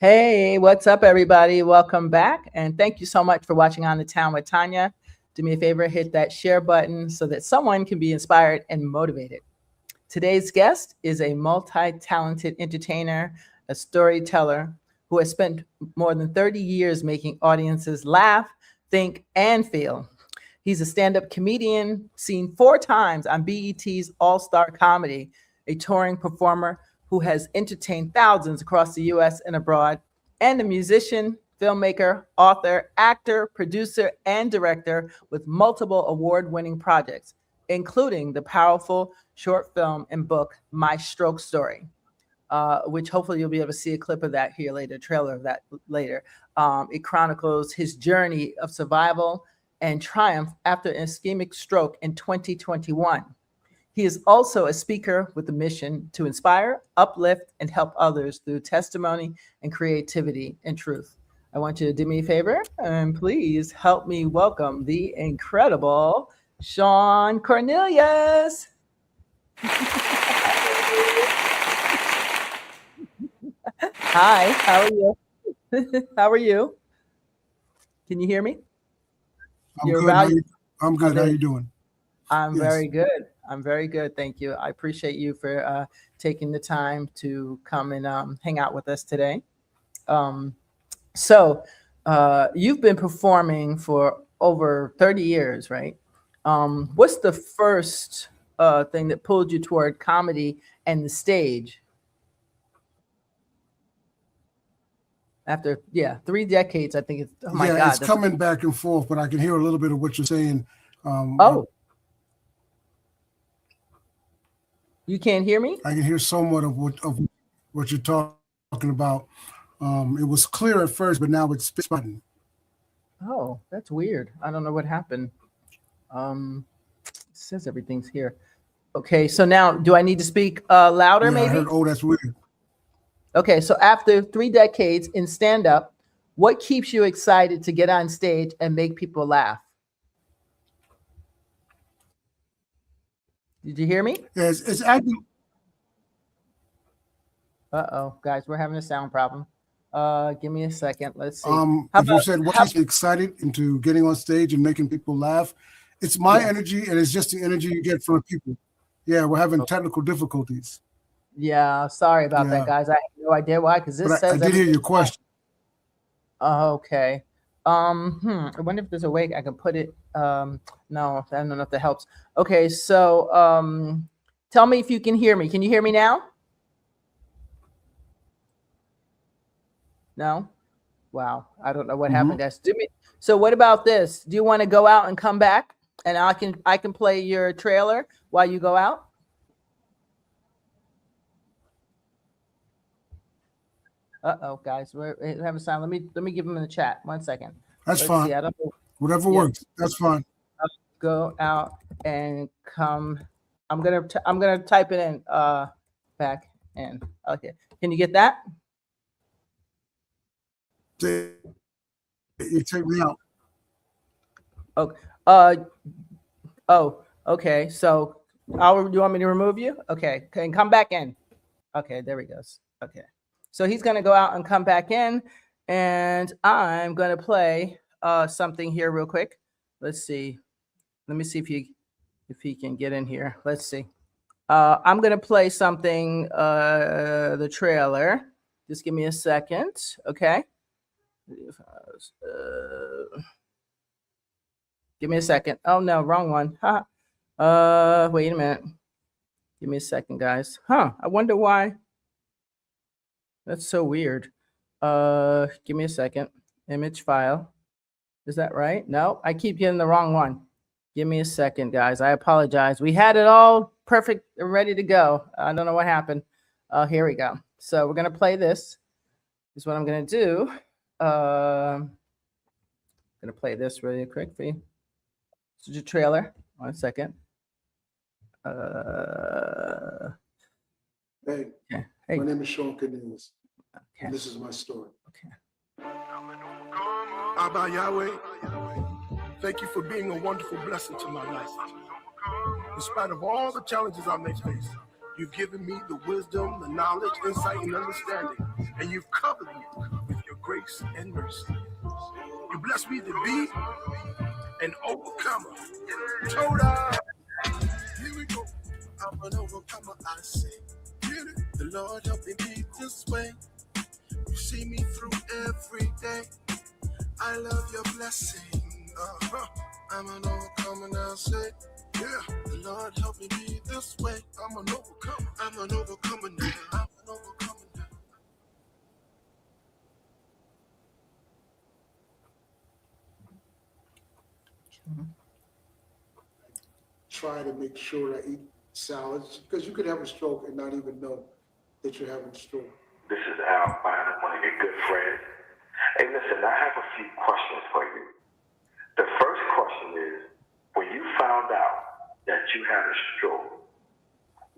Hey, what's up, everybody? Welcome back. And thank you so much for watching On the Town with Tanya. Do me a favor, hit that share button so that someone can be inspired and motivated. Today's guest is a multi talented entertainer, a storyteller who has spent more than 30 years making audiences laugh, think, and feel. He's a stand up comedian, seen 4 times on BET's All Star Comedy, a touring performer who has entertained thousands across the US and abroad, and a musician, filmmaker, author, actor, producer, and director with multiple award winning projects, including the powerful short film and book, My Stroke Story. Which hopefully you'll be able to see a clip of that here later, trailer of that later. It chronicles his journey of survival and triumph after an ischemic stroke in 2021. He is also a speaker with a mission to inspire, uplift, and help others through testimony and creativity and truth. I want you to do me a favor and please help me welcome the incredible Shawn Cornelius. Hi, how are you? How are you? Can you hear me? I'm good. I'm good. How you doing? I'm very good. I'm very good. Thank you. I appreciate you for taking the time to come and hang out with us today. So, you've been performing for over 30 years, right? What's the first thing that pulled you toward comedy and the stage? After 3 decades, I think it's my God, it's coming back and forth, but I can hear a little bit of what you're saying. You can't hear me? I can hear somewhat of what you're talking about. It was clear at first, but now it's spotting. Oh, that's weird. I don't know what happened. It says everything's here. Okay, so now do I need to speak louder? Maybe. I heard, that's weird. Okay, so after 3 decades in stand-up, what keeps you excited to get on stage and make people laugh? Did you hear me? Yes, it's acting. Uh-oh, guys, we're having a sound problem. Give me a second. Let's see. You said what keeps you excited into getting on stage and making people laugh? It's my energy, and it's just the energy you get from people. Yeah, we're having technical difficulties. Yeah, sorry about that, guys. I have no idea why, because this says I did hear your question. Okay. I wonder if there's a way I can put it. No, I don't know if that helps. Okay, so tell me if you can hear me. Can you hear me now? No? Wow. I don't know what happened, guys. So what about this? Do you want to go out and come back? And I can play your trailer while you go out? Uh-oh, guys, we have a sound. Let me give them in the chat. 1 second. That's fine. See, whatever works. That's fine. I'll go out and come. I'm gonna type it in. Back in. Okay. Can you get that? You take me out. Okay. So, you want me to remove you? Okay. And come back in. Okay. There he goes. Okay. So he's going to go out and come back in, and I'm going to play something here real quick. Let's see. Let me see if he can get in here. Let's see. I'm going to play something, the trailer. Just give me a second, okay? Give me a second. Oh, no, wrong one. Wait a minute. Give me a second, guys. I wonder why. That's so weird. Give me a second. Image file. Is that right? No, I keep getting the wrong one. Give me a second, guys. I apologize. We had it all perfect and ready to go. I don't know what happened. Here we go. So we're going to play this. This is what I'm going to do. I'm going to play this really quick for you. This is your trailer. 1 second. Hey. Okay. Hey. My name is Shawn Cornelius. Okay. This is my story. Okay. Abba Yahweh, thank you for being a wonderful blessing to my life. In spite of all the challenges I may face, You've given me the wisdom, the knowledge, insight, and understanding. And you've covered me with your grace and mercy. You bless me to be an overcomer. Toda. Here we go. I'm an overcomer, I say. The Lord help me be this way. You see me through every day. I love your blessing. I'm an overcomer now, say. Yeah, the Lord help me be this way. I'm an overcomer. I'm an overcomer now. I'm an overcomer now. Try to make sure I eat salads, because you could have a stroke and not even know that you're having a stroke. This is Al Bynum, one of your good friends. Hey, listen, I have a few questions for you. The first question is, when you found out that you had a stroke,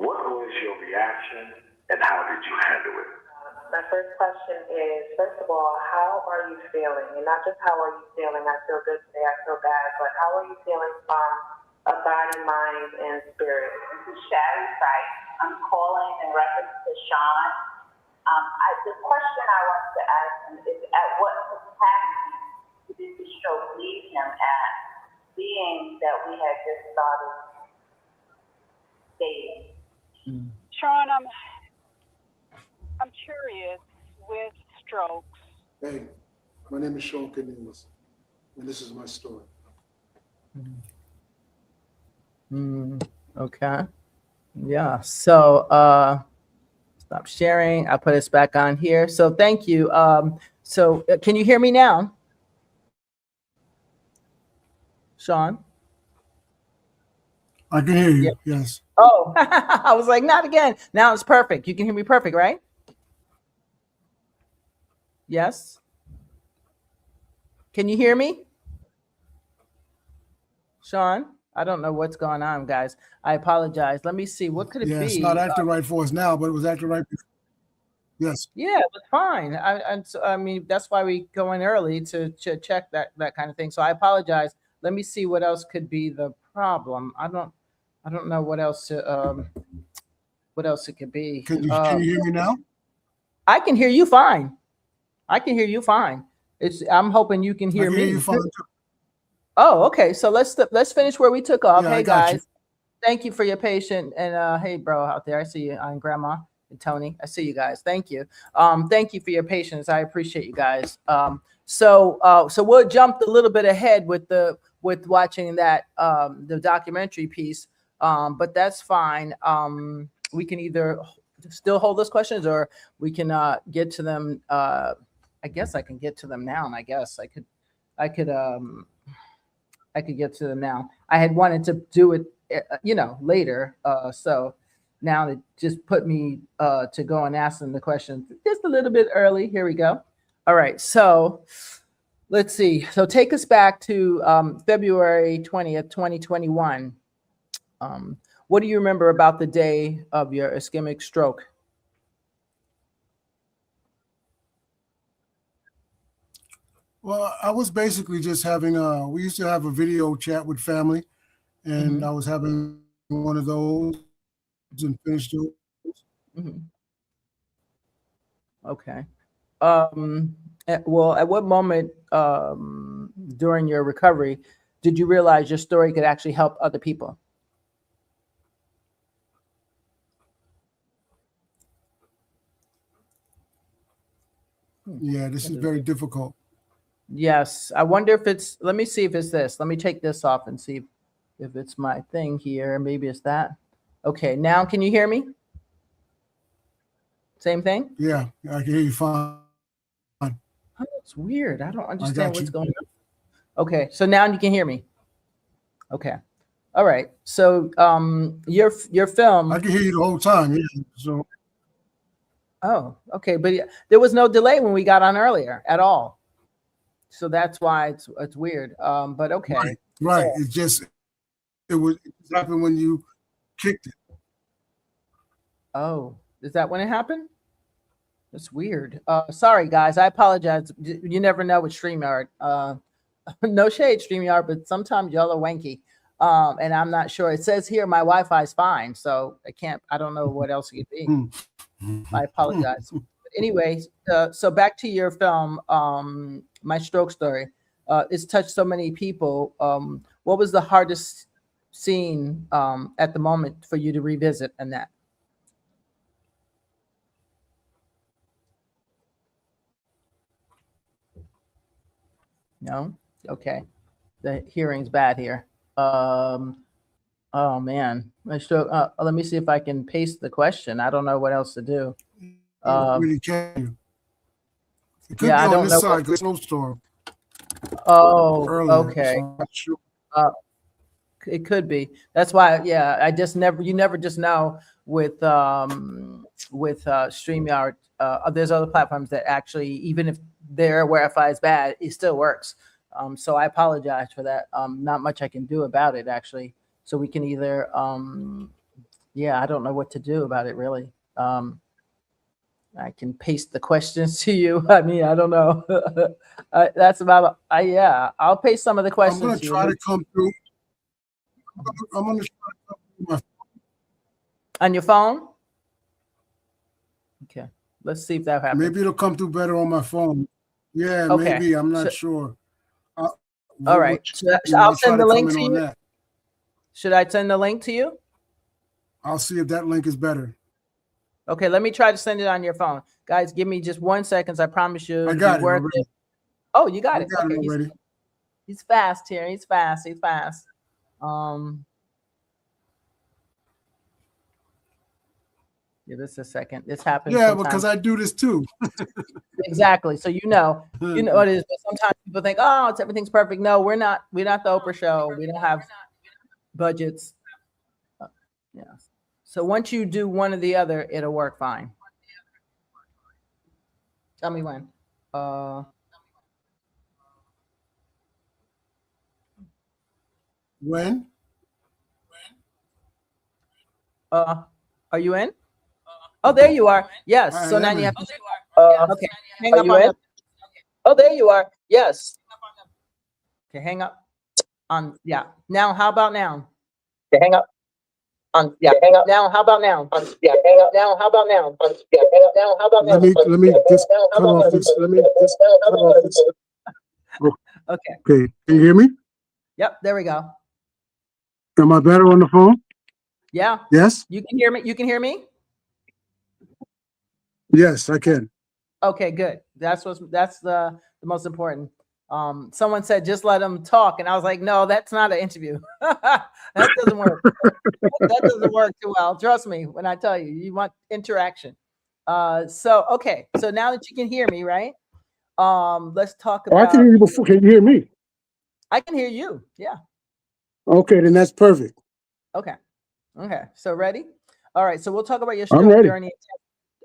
what was your reaction and how did you handle it? My first question is, first of all, how are you feeling? And not just how are you feeling, I feel good today, I feel bad, but how are you feeling from a body, mind, and spirit? This is Sherry Price. I'm calling in reference to Shawn. The question I wanted to ask him is, at what capacity did the stroke leave him at, being that we had just started dating? Shawn, I'm curious with strokes. Hey, my name is Shawn Cornelius, and this is my story. Okay. Yeah. So stop sharing. I'll put us back on here. So thank you. So can you hear me now? Shawn? I can hear you, Yeah. yes. Oh, I was like, not again. Now it's perfect. You can hear me perfect, right? Yes. Can you hear me? Shawn? I don't know what's going on, guys. I apologize. Let me see. What could it Yeah, be? it's not acting right for us now, but it was acting right before. Yes. Yeah, it was fine. I mean, that's why we go in early to check that kind of thing. So I apologize. Let me see what else could be the problem. I don't know what else it could be. Can you hear me now? I can hear you fine. I can hear you fine. I'm hoping you can hear I can me. hear you fine too. Oh, okay. So let's finish where we took off. Yeah, Hey I got you. guys, thank you for your patience. And hey, bro, out there, I see you, and Grandma and Tony. I see you guys. Thank you. Thank you for your patience. I appreciate you guys. So we'll jump a little bit ahead with watching that the documentary piece. But that's fine. We can either still hold those questions, or we can get to them. I guess I can get to them now, and I guess I could get to them now. I had wanted to do it, later. So now it just put me to go and ask them the questions just a little bit early. Here we go. All right. So let's see. So take us back to February 20th, 2021. What do you remember about the day of your ischemic stroke? Well, I was basically just having we used to have a video chat with family, and I was having one of those and finished it. Okay. At what moment during your recovery did you realize your story could actually help other people? Yeah, this is very difficult. Yes. I wonder if it's, let me see if it's this. Let me take this off and see if it's my thing here. Maybe it's that. Okay. Now, can you hear me? Same thing? Yeah, I can hear you fine. Oh, it's weird. I don't understand what's you. going on. Okay. So now you can hear me. Okay. All right. So your film. I can hear you the whole time. Yeah. So. Oh, okay. But there was no delay when we got on earlier at all. So that's why it's weird. But okay. Right. It happened when you kicked it. Oh, is that when it happened? That's weird. Sorry guys, I apologize. You never know with StreamYard. No shade, StreamYard, but sometimes y'all are wanky. And I'm not sure. It says here my Wi-Fi is fine, so I don't know what else it could be. I apologize. But anyway, so back to your film, My Stroke Story. It's touched so many people. What was the hardest scene at the moment for you to revisit in that? No? Okay. The hearing's bad here. Oh man. Let me see if I can paste the question. I don't know what else to do. Really can. It could Yeah, be I on don't this know side because snowstorm Oh, earlier. okay. So I'm not sure. It could be. That's why, yeah, you never just know with StreamYard. There's other platforms that actually, even if their Wi-Fi is bad, it still works. So I apologize for that. Not much I can do about it, actually. So we can either, yeah, I don't know what to do about it, really. I can paste the questions to you. I mean, I don't know. That's about, yeah, I'll paste some of the I'm questions going to to try you. to come through. I'm going to try to come through my On your phone? Okay. Let's see if that happens. Maybe it'll come through better on my phone. Yeah, Okay. maybe. I'm not sure. All right. I'll send the link to you. Should I send the link to you? I'll see if that link is better. Okay, let me try to send it on your phone. Guys, give me just 1 second. I promise you. I got it already. Oh, you got I it. got Okay. it already. He's fast here. He's fast. Give us a second. This happens. Yeah, sometimes. because I do this too. Exactly. So you know what it is. But sometimes people think, oh, everything's perfect. No, we're not. We're not the Oprah show. We don't have budgets. Yeah. So once you do one or the other, it'll work fine. Tell me when. When? Are you in? Oh, there you are. Yes. So now you have to. Okay. Hang up on that. Oh, there you are. Yes. Okay. Hang up on. Yeah. Now, how about now? Okay. Hang up. Yeah, hang up now. How about now? Yeah, hang up now. How about now? Yeah, hang up now. How about now? Let me just cut off this. Let me just cut off this. Okay. Okay. Can you hear me? Yep. There we go. Am I better on the phone? Yeah. Yes. You can hear me. You can hear me. Yes, I can. Okay. Good. That's the most important. Someone said just let them talk, and I was like, no, that's not an interview. That doesn't work. That doesn't work too well. Trust me when I tell you, you want interaction. Okay. So now that you can hear me, right? Let's talk about. I can hear you before. Can you hear me? I can hear you. Yeah. Okay, then that's perfect. Okay. So ready? All right. So we'll talk about your I'm stroke ready. journey.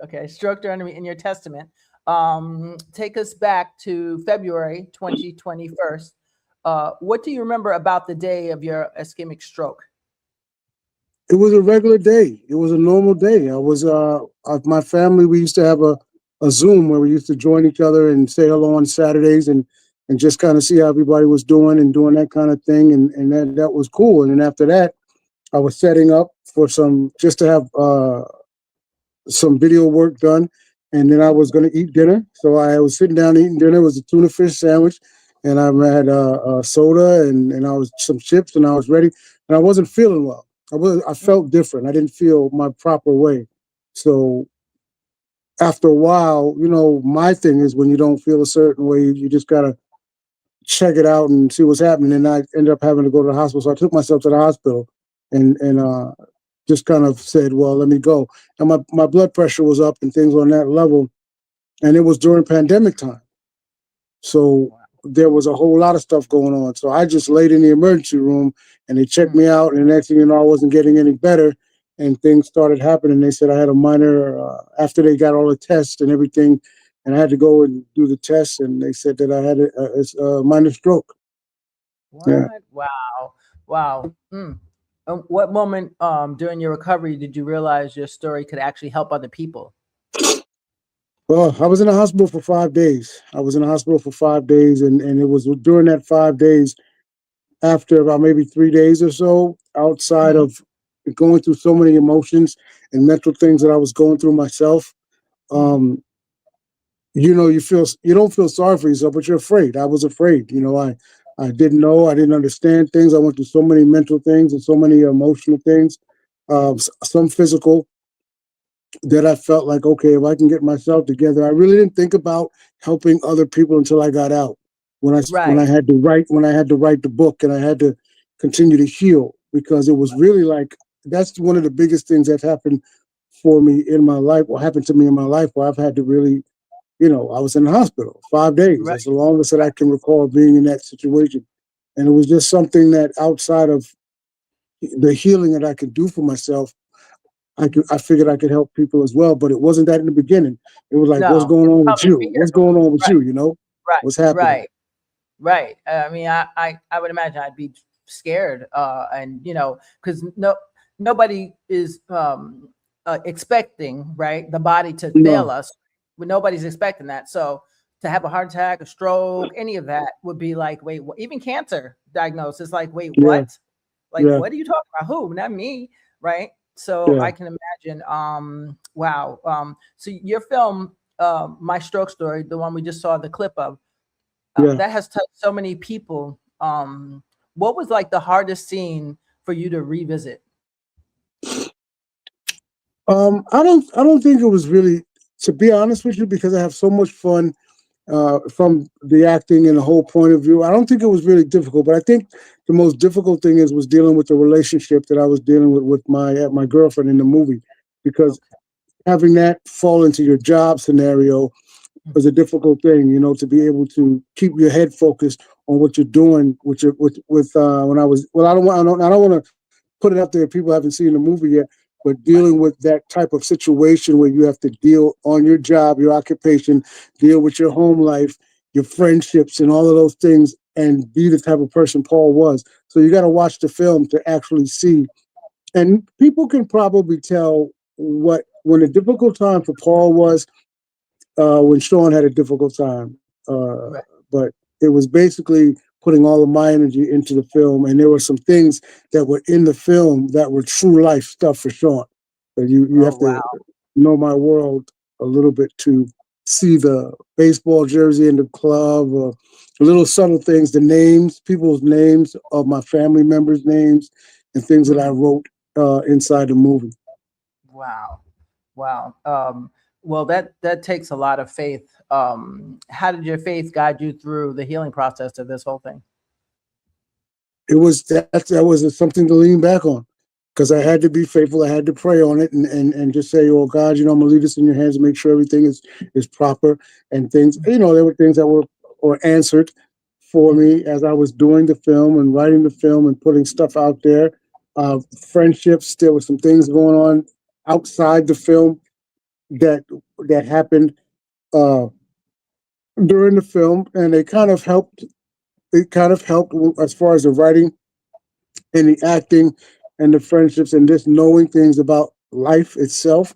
Okay, stroke journey in your testament. Take us back to February 2021. What do you remember about the day of your ischemic stroke? It was a regular day. It was a normal day. I was my family, we used to have a Zoom where we used to join each other and say hello on Saturdays and just kind of see how everybody was doing and doing that kind of thing. And that was cool. And then after that, I was setting up for just to have some video work done. And then I was going to eat dinner. So I was sitting down eating dinner. It was a tuna fish sandwich. And I had a soda and I was some chips and I was ready. And I wasn't feeling well. I felt different. I didn't feel my proper way. So after a while, my thing is when you don't feel a certain way, you just got to check it out and see what's happening. And I ended up having to go to the hospital. So I took myself to the hospital and just kind of said, well, let me go. And my blood pressure was up and things on that level. And it was during pandemic time. So there was a whole lot of stuff going on. So I just laid in the emergency room and they checked me out. And the next thing you know, I wasn't getting any better. And things started happening. They said I had a minor, after they got all the tests and everything, and I had to go and do the tests. And they said that I had a minor stroke. What? Yeah. Wow. What moment during your recovery did you realize your story could actually help other people? Well, I was in the hospital for 5 days. And it was during that 5 days after about maybe 3 days or so, outside Mhm. of going through so many emotions and mental things that I was going through myself. Mhm. Um, you don't feel sorry for yourself, but you're afraid. I was afraid. I didn't know. I didn't understand things. I went through so many mental things and so many emotional things, some physical, that I felt like, okay, if I can get myself together. I really didn't think about helping other people until I got out. When I Right. had to write the book, and I had to continue to heal, because it was really like, that's one of the biggest things that happened for me in my life, or happened to me in my life, where I've had to really, I was in the hospital 5 days. Right. That's the longest that I can recall being in that situation. And it was just something that, outside of the healing that I could do for myself, I figured I could help people as well. But it wasn't that in the beginning. It was like, what's No, going it's on with public you? fear. What's going on with Right. you? Right. What's happening? Right. Right. I mean, I would imagine I'd be scared, and because nobody is expecting, right, the body to fail No, us. But nobody's expecting that. So to have a heart attack, a stroke, any of that would be like, wait, even cancer diagnosis, like, wait, yeah, what? Like, yeah, what are you talking about? Who? Not me, right? So yeah, I can imagine. Wow. So your film, My Stroke Story, the one we just saw the clip of, yeah. that has touched so many people. What was like the hardest scene for you to revisit? I don't think it was really, to be honest with you, because I have so much fun, from the acting and the whole point of view. I don't think it was really difficult, but I think the most difficult thing was dealing with the relationship that I was dealing with my girlfriend in the movie, because Okay. having that fall into your job scenario was a difficult thing, to be able to keep your head focused on what you're doing when I was, well, I don't want to put it up there if people haven't seen the movie yet, but Right. dealing with that type of situation where you have to deal on your job, your occupation, deal with your home life, your Right. friendships, and all of those things, and be the type of person Paul was. So you got to watch the film to actually see. And people can probably tell what when a difficult time for Paul was, when Shawn had a difficult time. Right. But it was basically putting all of my energy into the film, and there were some things that were in the film that were true life stuff for Shawn. But you Oh have to wow. know my world a little bit to see the baseball jersey in the club, or little subtle things, the names, people's names of my family members' names, and things that I Mhm. wrote inside the movie. Wow. Wow. Well, that takes a lot of faith. How did your faith guide you through the healing process of this whole thing? That was something to lean back on, because I Mm. had to be faithful. I had to pray on it, and just say, "Oh God, I'm gonna leave this in your hands and make sure everything is proper." And things, there were things that were answered for Mhm. me as I was doing the film and writing the film and putting stuff out there. Friendships, there were some things going on outside the film that happened uh, during the film, and they kind of helped. It kind of helped as far as the writing and the acting and the friendships and just knowing things about life itself.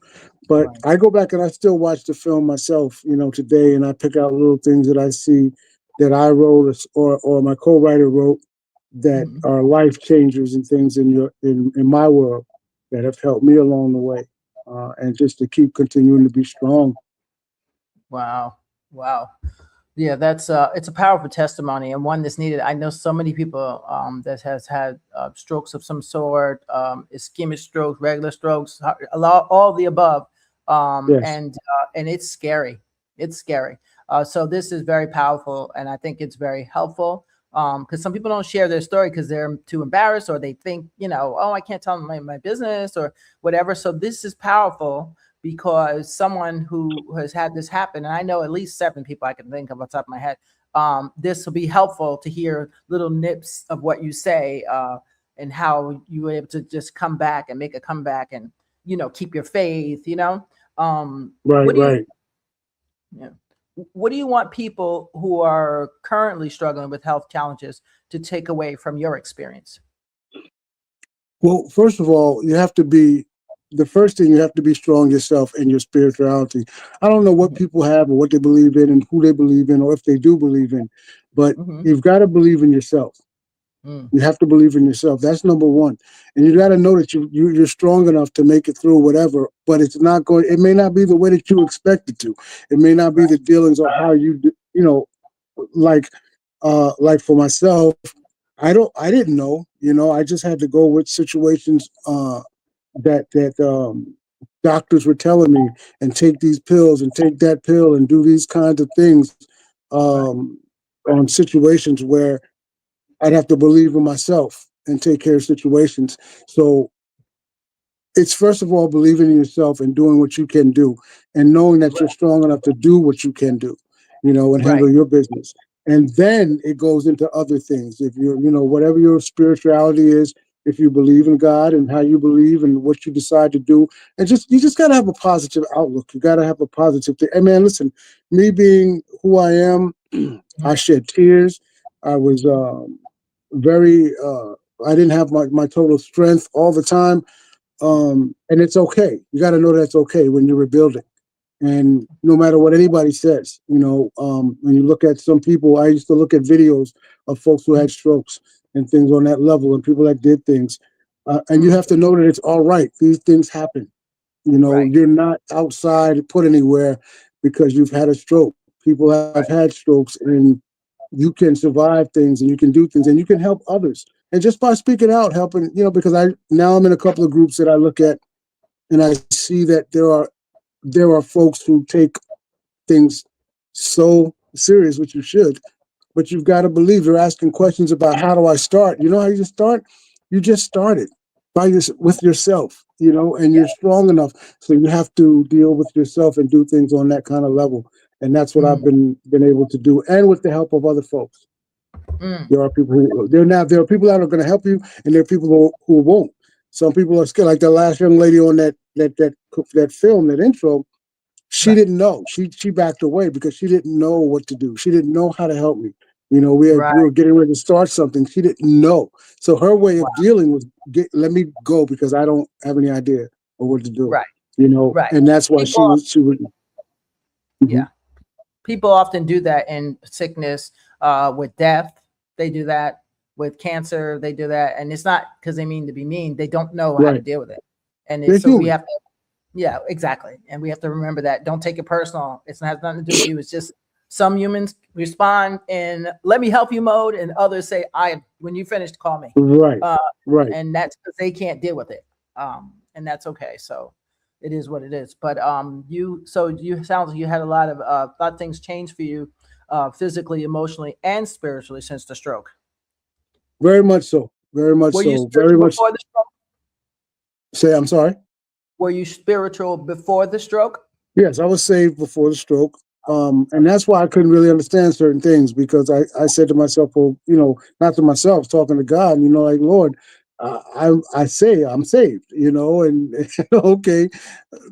But Right. I go back and I still watch the film myself, today, and I pick out little things that I see that I wrote, or my co-writer wrote, that Mhm. are life changers and things in my world that have helped me along the way, and just to keep continuing to be strong. Wow. Wow. Yeah, that's it's a powerful testimony and one that's needed. I know so many people that has had strokes of some sort, ischemic strokes, regular strokes, a lot, all the above, Yes, and it's scary. It's scary. So this is very powerful, and I think it's very helpful because some people don't share their story because they're too embarrassed or they think, oh, I can't tell my business or whatever. So this is powerful because someone who has had this happen, and I know at least 7 people I can think of on top of my head, this will be helpful to hear little nips of what you say and how you were able to just come back and make a comeback and, keep your faith. right, What do you, right. yeah, what do you want people who are currently struggling with health challenges to take away from your experience? Well, first of all, the first thing, you have to be strong yourself in your spirituality. I don't know what Mhm. people have or what they believe in and who they believe in or if they do believe in, but Mhm. you've got to believe in yourself. You have to believe in yourself. That's number one. And you got to know that you're strong enough to make it through whatever, but it's not going, it may not be the way that you expect it to. It may not be the dealings or how you, like for myself, I didn't know, I just had to go with situations, that doctors were telling me, and take these pills and take that pill and do these kinds of things, on situations where I'd have to believe in myself and take care of situations. So it's first of all believing in yourself and doing what you can do, and knowing that you're strong enough to do what you can do, and handle your business. And then it goes into other things. If you're, whatever your spirituality is, if you believe in God and how you believe and what you decide to do, and you just got to have a positive outlook. You got to have a positive thing. And man, listen, me being who I am, I shed tears. I was very, I didn't have my total strength all the time. And it's okay. You got to know that's okay when you're rebuilding. And no matter what anybody says, when you look at some people, I used to look at videos of folks who had strokes and things on that level, and people that did things. And you have to know that it's all right. These things happen. You're not outside put anywhere because you've had a stroke. People have had strokes, and you can survive things, and you can do things, and you can help others. And just by speaking out, helping, because I'm in a couple of groups that I look at, and I see that there are folks who take things so serious, which you should, but you've got to believe. They're asking questions about, how do I start? You know how you start? You just started with yourself, and you're strong enough. So you have to deal with yourself and do things on that kind of level. And that's what I've been able to do, and with the help of other folks. There are people there are people that are going to help you, and there are people who won't. Some people are scared, like the last young lady on that film, that intro. She didn't know. She backed away because she didn't know what to do. She didn't know how to help me. We were getting ready to start something. She didn't know. So her way of dealing was, let me go because I don't have any idea of what to do. And that's why she would. Yeah. People often do that in sickness, with death. They do that with cancer. They do that. And it's not because they mean to be mean. They don't know how to deal with it. And so we have to, yeah, exactly. And we have to remember that. Don't take it personal. It has nothing to do with you. It's just some humans respond in let me help you mode, and others say, when you finished, call me. Right. And that's because they can't deal with it. And that's okay. So it is what it is. But you sounds like you had a lot of things change for you, physically, emotionally, and spiritually since the stroke. Very much so. Very much so. Very much. Before the stroke? Say, I'm sorry. Were you spiritual before the stroke? Yes, I was saved before the stroke. And that's why I couldn't really understand certain things, because I said to myself, well, not to myself, talking to God, like, Lord, I say I'm saved, and okay,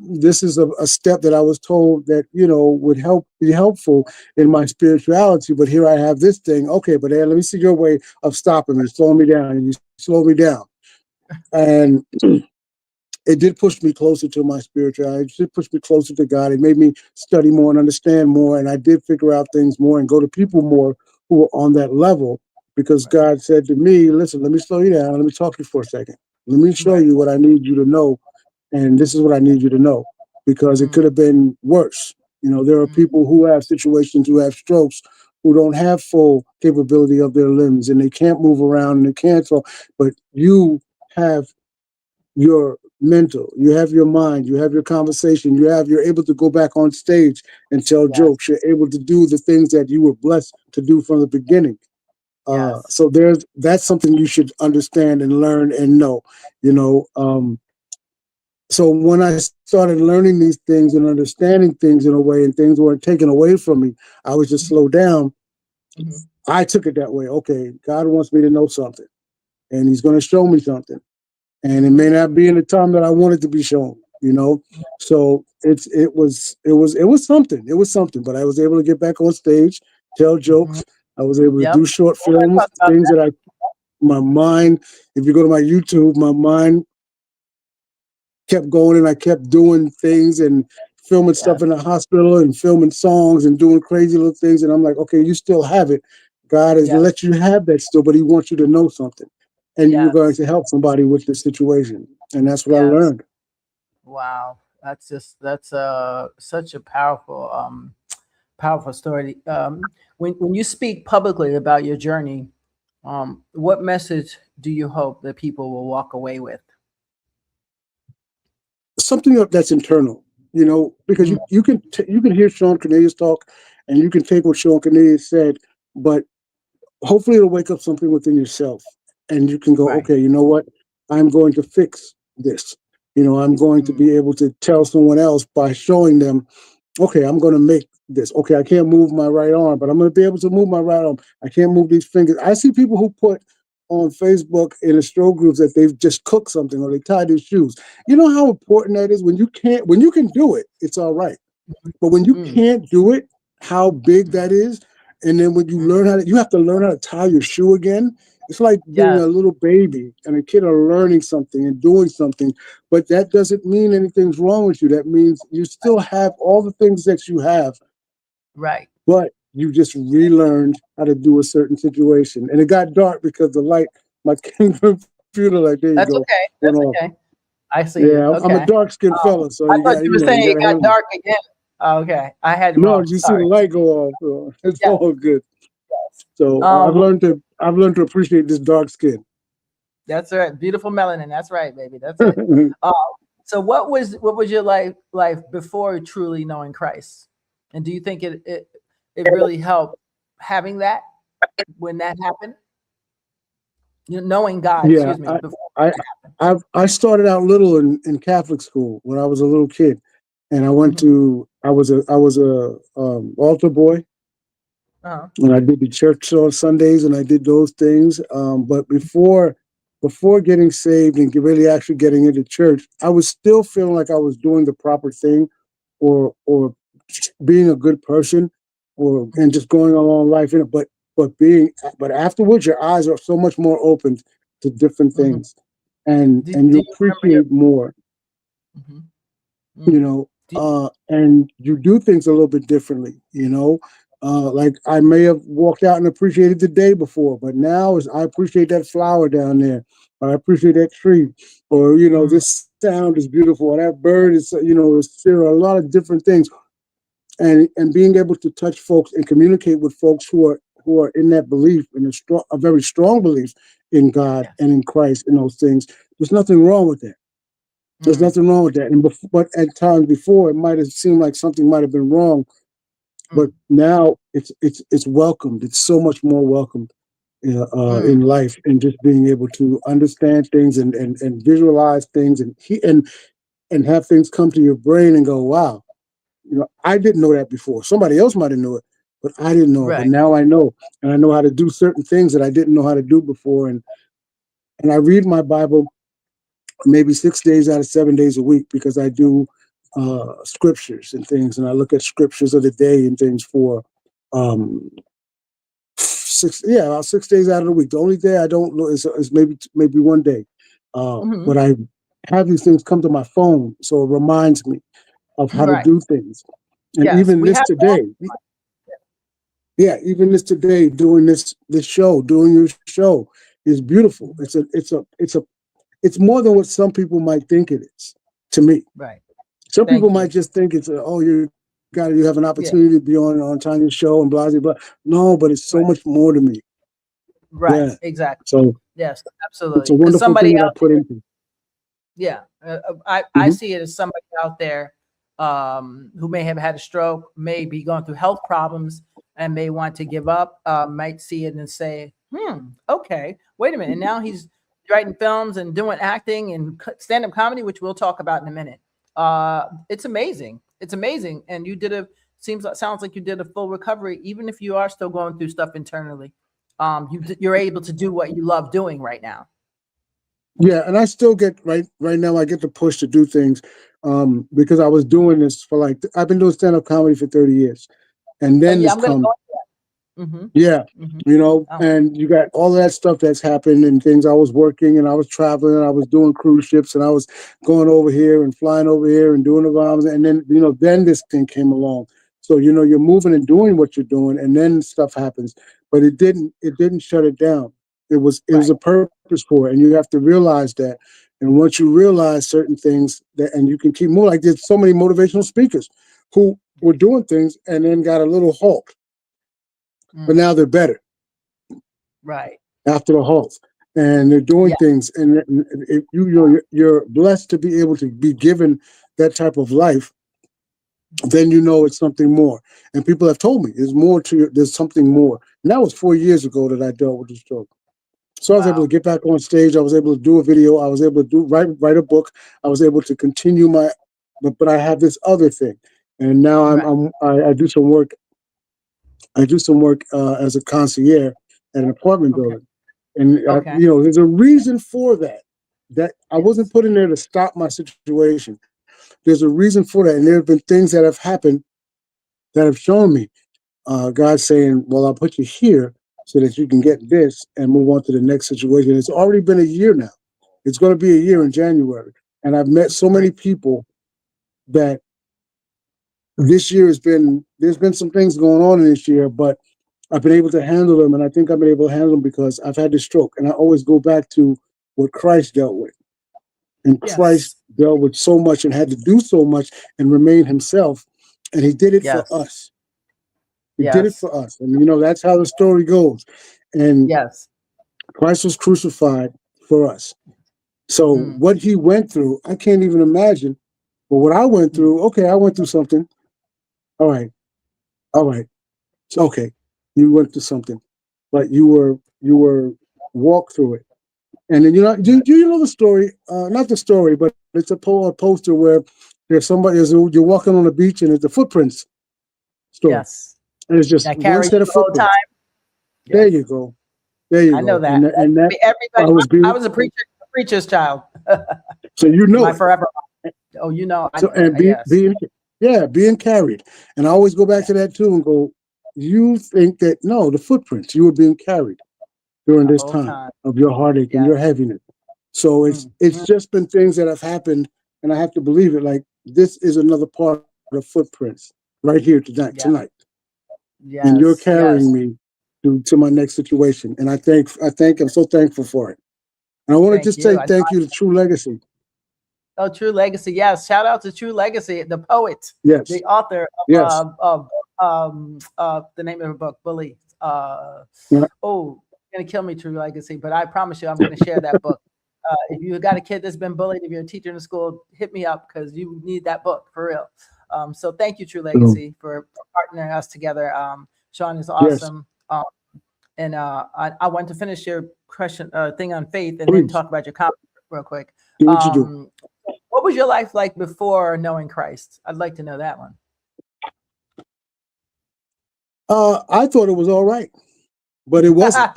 this is a step that I was told that, would be helpful in my spirituality. But here I have this thing. Okay, but let me see your way of stopping me, slowing me down. And you slow me down. And it did push me closer to my spirituality. It did push me closer to God. It made me study more and understand more. And I did figure out things more and go to people more who were on that level, because God said to me, listen, let me slow you down. Let me talk to you for a second. Let me show you what I need you to know. And this is what I need you to know, because it could have been worse. There are people who have situations, who have strokes, who don't have full capability of their limbs, and they can't move around, and they can't talk. But you have your mental, you have your mind, you have your conversation, you're able to go back on stage and tell jokes. You're able to do the things that you were blessed to do from the beginning. So that's something you should understand and learn and know. So when I started learning these things and understanding things in a way, and things weren't taken away from me, I was just slowed down. I took it that way. Okay, God wants me to know something, and He's going to show me something. And it may not be in the time that I wanted to be shown, So it was something. It was something. But I was able to get back on stage, tell jokes. I was able to do short films, things that my mind. If you go to my YouTube, my mind kept going, and I kept doing things and filming stuff in the hospital and filming songs and doing crazy little things. And I'm like, okay, you still have it. God has Yes. let you have that still, but he wants you to know something. And you're Yes. going to help somebody with this situation. And that's what I Yes. learned. Wow. That's such a powerful story. When you speak publicly about your journey, what message do you hope that people will walk away with? Something that's internal, because Mm, you can hear Shawn Cornelius talk and you can take what Shawn Cornelius said, but hopefully it'll wake up something within yourself and you can go, right. okay, you know what? I'm going to fix this. I'm going to Mm, be able to tell someone else by showing them, okay, I'm going to make this. Okay, I can't move my right arm, but I'm going to be able to move my right arm. I can't move these fingers. I see people who put on Facebook in the stroke groups that they've just cooked something or they tied their shoes. You know how important that is? When you can do it, it's all right. But when you mm, can't do it, how big that is. And then when you learn you have to learn how to tie your shoe again. It's like being yes. a little baby and a kid are learning something and doing something, but that doesn't mean anything's wrong with you. That means you still have all the things that you have, Right. but you just relearned how to do a certain situation. And it got dark because the light, my computer, like, there you That's go, okay. went That's off. okay. I see you. Yeah, I'm a Okay. dark skinned fella, so I you thought got, you were saying you got it to got handle it. dark again. Okay. I had it No, wrong. you see the Sorry. light go off. So it's Yes. all good. Yes. So Um, wh- I've learned to appreciate this dark skin. that's right. Beautiful melanin. That's right, baby. That's it. Uh, so what was your life before truly knowing Christ? And do you think it really helped having that when that happened? Knowing God, Yeah, excuse me, before I that happened. I started out little in Catholic school when I was a little kid, and Hmm. I was a altar boy, Uh-huh. and I did the church on Sundays, and I did those things. But before getting saved and really actually getting into church, I was still feeling like I was doing the proper thing, or being a good person, or and Hmm. just going along life in it. But afterwards, your eyes are so much more open to different Hmm. things, and Do you you remember your? appreciate more, Hmm. you Mm. know, Do, and you do things a little bit differently, Like I may have walked out and appreciated the day before, but now I appreciate that flower down there. Or I appreciate that tree, or mm, this sound is beautiful. Or that bird is, there are a lot of different things, and being able to touch folks and communicate with folks who are in that belief, in a very strong belief in God yes. and in Christ and those things. There's nothing wrong with that. There's Mm, nothing wrong with that. But at times before, it might have seemed like something might have been wrong. But mm, now it's welcomed. It's so much more welcomed mm. in life, and just being able to understand things and visualize things and have things come to your brain and go, wow, I didn't know that before. Somebody else might have known it, but I didn't know it. But Right. now I know, and I know how to do certain things that I didn't know how to do before. And I read my Bible maybe 6 days out of 7 days a week because I do scriptures and things, and I look at scriptures of the day and things for um, about 6 days out of the week. The only day I don't know is maybe one day, Hmm. but I have these things come to my phone, so it reminds me of how to Right. do things. And Yes. even We this have today, yeah, even this today, doing this show, doing your show is beautiful. to. It's more than what some people might think it is. To me, Right. some people Thank might you. just think it's you have an Yeah. opportunity to be on Tanya's show and blah blah blah. No, but it's so Right. much more to me. Right. Yeah, Exactly. so Yes. it's Absolutely. a Because wonderful somebody thing that I out put into. Yeah, I Hmm. see it as somebody out there who may have had a stroke, may be going through health problems, and may want to give up. Might see it and say, okay, wait a minute." And now he's writing films and doing acting and stand-up comedy, which we'll talk about in a minute. It's amazing. It's amazing, and you did sounds like you did a full recovery, even if you are still going through stuff internally. You're able to do what you love doing right now. Yeah, and I still get right now. I get the push to do things because I was doing this for I've been doing stand up comedy for 30 years, and then Yeah, this I'm gonna come. go. Mm-hmm. Yeah, Mm-hmm. Oh, and you got all of that stuff that's happened and things. I was working and I was traveling and I was doing cruise ships and I was going over here and flying over here and doing the bombs. And then, then this thing came along. So you're moving and doing what you're doing, and then stuff happens. But it didn't shut it down. It was a purpose for it, and you have to realize that. And once you realize certain things, and you can keep moving. Like there's so many motivational speakers who were doing things and then got a little halt, but now they're better. Right. After the halt, and they're doing things, and you're blessed to be able to be given that type of life. Then it's something more. And people have told me there's more to you. There's something more. And that was 4 years ago that I dealt with the stroke. So I was able to get back on stage. I was able to do a video. I was able to write a book. I was able to continue but I have this other thing, and now I do some work. I do some work as a concierge at an apartment building, and there's a reason for that. That I wasn't put in there to stop my situation. There's a reason for that, and there have been things that have happened that have shown me God saying, "Well, I'll put you here so that you can get this and move on to the next situation." It's already been a year now. It's going to be a year in January, and I've met so many people that this year there's been some things going on in this year, but I've been able to handle them, and I think I've been able to handle them because I've had this stroke, and I always go back to what Christ dealt with. And Christ dealt with so much and had to do so much and remain himself, and he did it for us. He did it for us, and that's how the story goes. And Christ was crucified for us. So what he went through, I can't even imagine. But what I went through, okay, I went through something. All right. It's okay. You went through something, but you were walked through it. And then do you know the story? Not the story, but it's a poster where you're walking on the beach and it's the footprints story. Yes. And it's just one set of footprints. There you go. I know that. And that everybody. I was a preacher's child. So my forever. Oh, being carried. And I always go back to that too and go, you think that the footprints, you were being carried during this time of your heartache and your heaviness. So it's just been things that have happened, and I have to believe it. Like this is another part of footprints right here tonight. Yes, and you're carrying me to my next situation. And I'm so thankful for it. And I want to just say thank you to True Legacy. Oh, True Legacy. Yes. Shout out to True Legacy, the poet, the author of the name of her book, Bully. Oh, you're going to kill me, True Legacy, but I promise you I'm going to share that book. If you got a kid that's been bullied, if you're a teacher in the school, hit me up because you need that book for real. So thank you, True Legacy, for partnering us together. Shawn is awesome. Yes. And I want to finish your question thing on faith and then talk about your comment real quick. What was your life like before knowing Christ? I'd like to know that one. I thought it was all right, but it wasn't.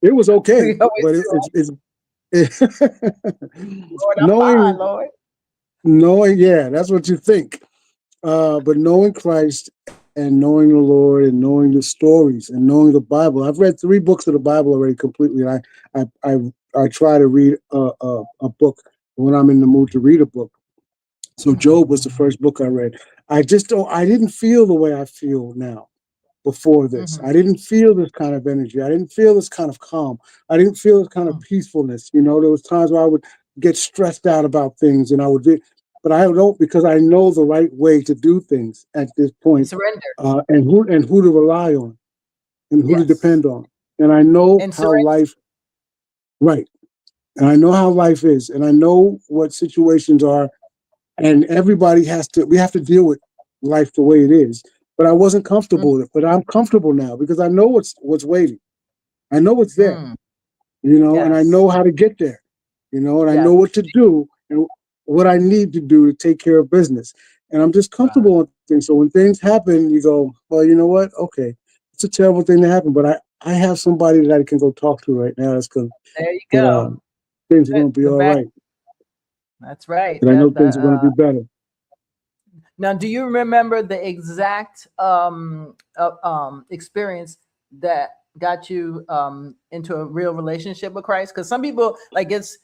It was okay, but it's Lord. Knowing, that's what you think. But knowing Christ and knowing the Lord and knowing the stories and knowing the Bible. I've read 3 books of the Bible already completely. I try to read a book when I'm in the mood to read a book. So Job was the first book I read. I didn't feel the way I feel now before this. I didn't feel this kind of energy. I didn't feel this kind of calm. I didn't feel this kind of peacefulness. There was times where I would get stressed out about things and but I don't, because I know the right way to do things at this point. Surrender. And who to rely on and who to depend on. And I know how life, and I know how life is, and I know what situations are, and we have to deal with life the way it is. But I wasn't comfortable with it, but I'm comfortable now because I know what's waiting. I know it's there, and I know how to get there, and I know what to do and what I need to do to take care of business. And I'm just comfortable with things. So when things happen, you go, well, you know what? Okay, it's a terrible thing to happen, but I have somebody that I can go talk to right now. That's good. There you go. Things are going to be all right. That's right. And I know things are going to be better. Now, do you remember the exact experience that got you into a real relationship with Christ? Because some people, like, it's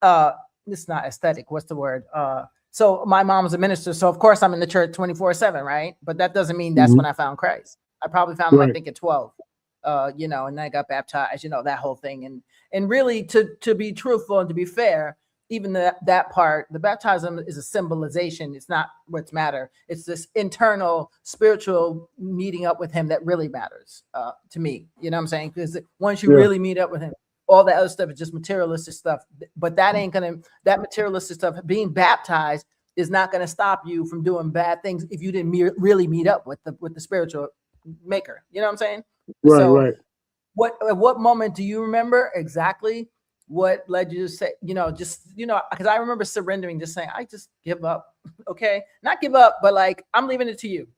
not aesthetic. What's the word? So my mom's a minister, so of course I'm in the church 24/7, right? But that doesn't mean that's Mhm. when I found Christ. I probably found him, I Right. think, at 12. You know, and then I got baptized, you know, that whole thing. And really, to be truthful and to be fair, even that part, the baptism is a symbolization. It's not what's matter. It's this internal spiritual meeting up with him that really matters to me. You know what I'm saying? Because once you Yeah. really meet up with him, all that other stuff is just materialistic stuff. But that ain't gonna, that materialistic stuff, being baptized is not gonna stop you from doing bad things if you didn't really meet up with the spiritual maker. You know what I'm saying? Right. So Right. at what moment do you remember exactly what led you to say, you know, just, you know, because I remember surrendering, just saying, I just give up. Okay. Not give up, but like, I'm leaving it to you.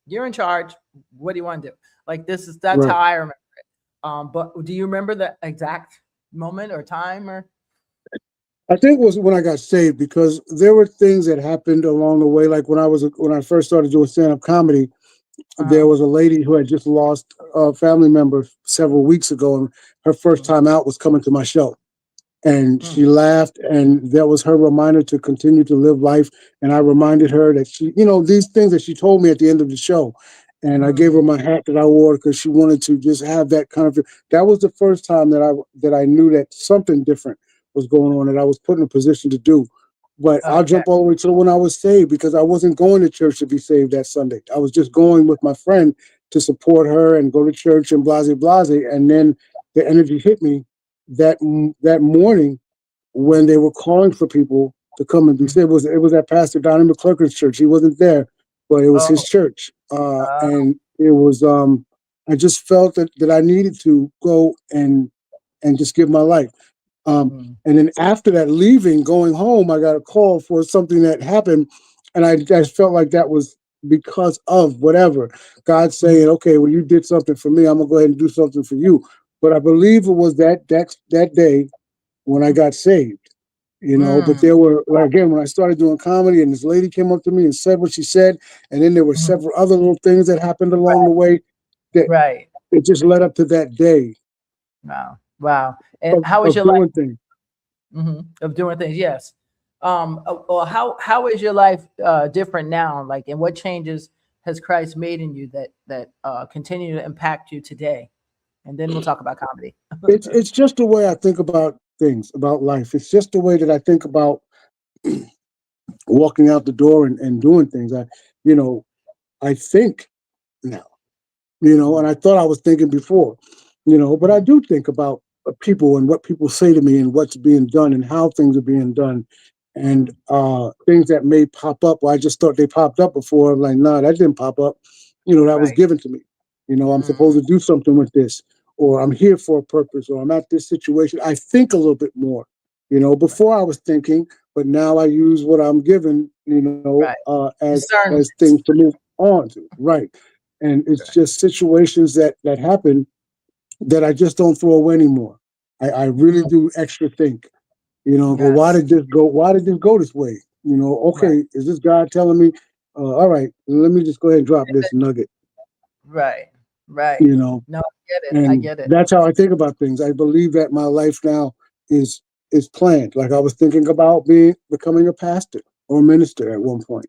You're in charge. What do you want to do? Like, that's Right. how I remember it. But do you remember the exact moment or time or? I think it was when I got saved, because there were things that happened along the way. Like when I first started doing stand-up comedy, there was a lady who had just lost a family member several weeks ago, and her first time out was coming to my show. And she laughed, and that was her reminder to continue to live life. And I reminded her that she, you know, these things that she told me at the end of the show. And I gave her my hat that I wore because she wanted to just have that kind of. That was the first time that I knew that something different was going on, that I was put in a position to do. But I'll Okay. jump all the way to when I was saved, because I wasn't going to church to be saved that Sunday. I was just going with my friend to support her and go to church and blase blase. And then the energy hit me that morning when they were calling for people to come and be saved. It was at Pastor Donnie McClurkin's church. He wasn't there, but it was his Oh, church. And it was I just felt that I needed to go and just give my life. And then after that, leaving, going home, I got a call for something that happened, and I just felt like that was because of whatever. God saying, okay, well, you did something for me, I'm gonna go ahead and do something for you. But I believe it was that day when I got saved, you know. But there were, like, again, when I started doing comedy, and this lady came up to me and said what she said, and then there were several other little things that happened along the way that right. it just led up to that day Wow. Wow. And how was of your life? doing things. Of doing things? Yes. Well, how is your life different now? Like, and what changes has Christ made in you that continue to impact you today? And then we'll talk about comedy. It's just the way I think about things, about life. It's just the way that I think about walking out the door and doing things. You know, I think now, you know, and I thought I was thinking before, you know, but I do think about people and what people say to me and what's being done and how things are being done, and things that may pop up. Well, I just thought they popped up before. I'm like, nah, that didn't pop up. You know, that was Right. given to me. You know, I'm supposed to do something with this, or I'm here for a purpose, or I'm at this situation. I think a little bit more. You know, before I was thinking, but now I use what I'm given, you know, Right. as Discernment. things to move on to. Right. And it's just situations that happen that I just don't throw away anymore. I really do extra think, you know, go, why Yes. did this go? Why did this go this way? You know, Right. okay, is this God telling me, all right, let me just go ahead and drop this nugget, Right. Right. you know? No, I get it. I And get it. that's how I think about things. I believe that my life now is planned. Like I was thinking about becoming a pastor or a minister at one point,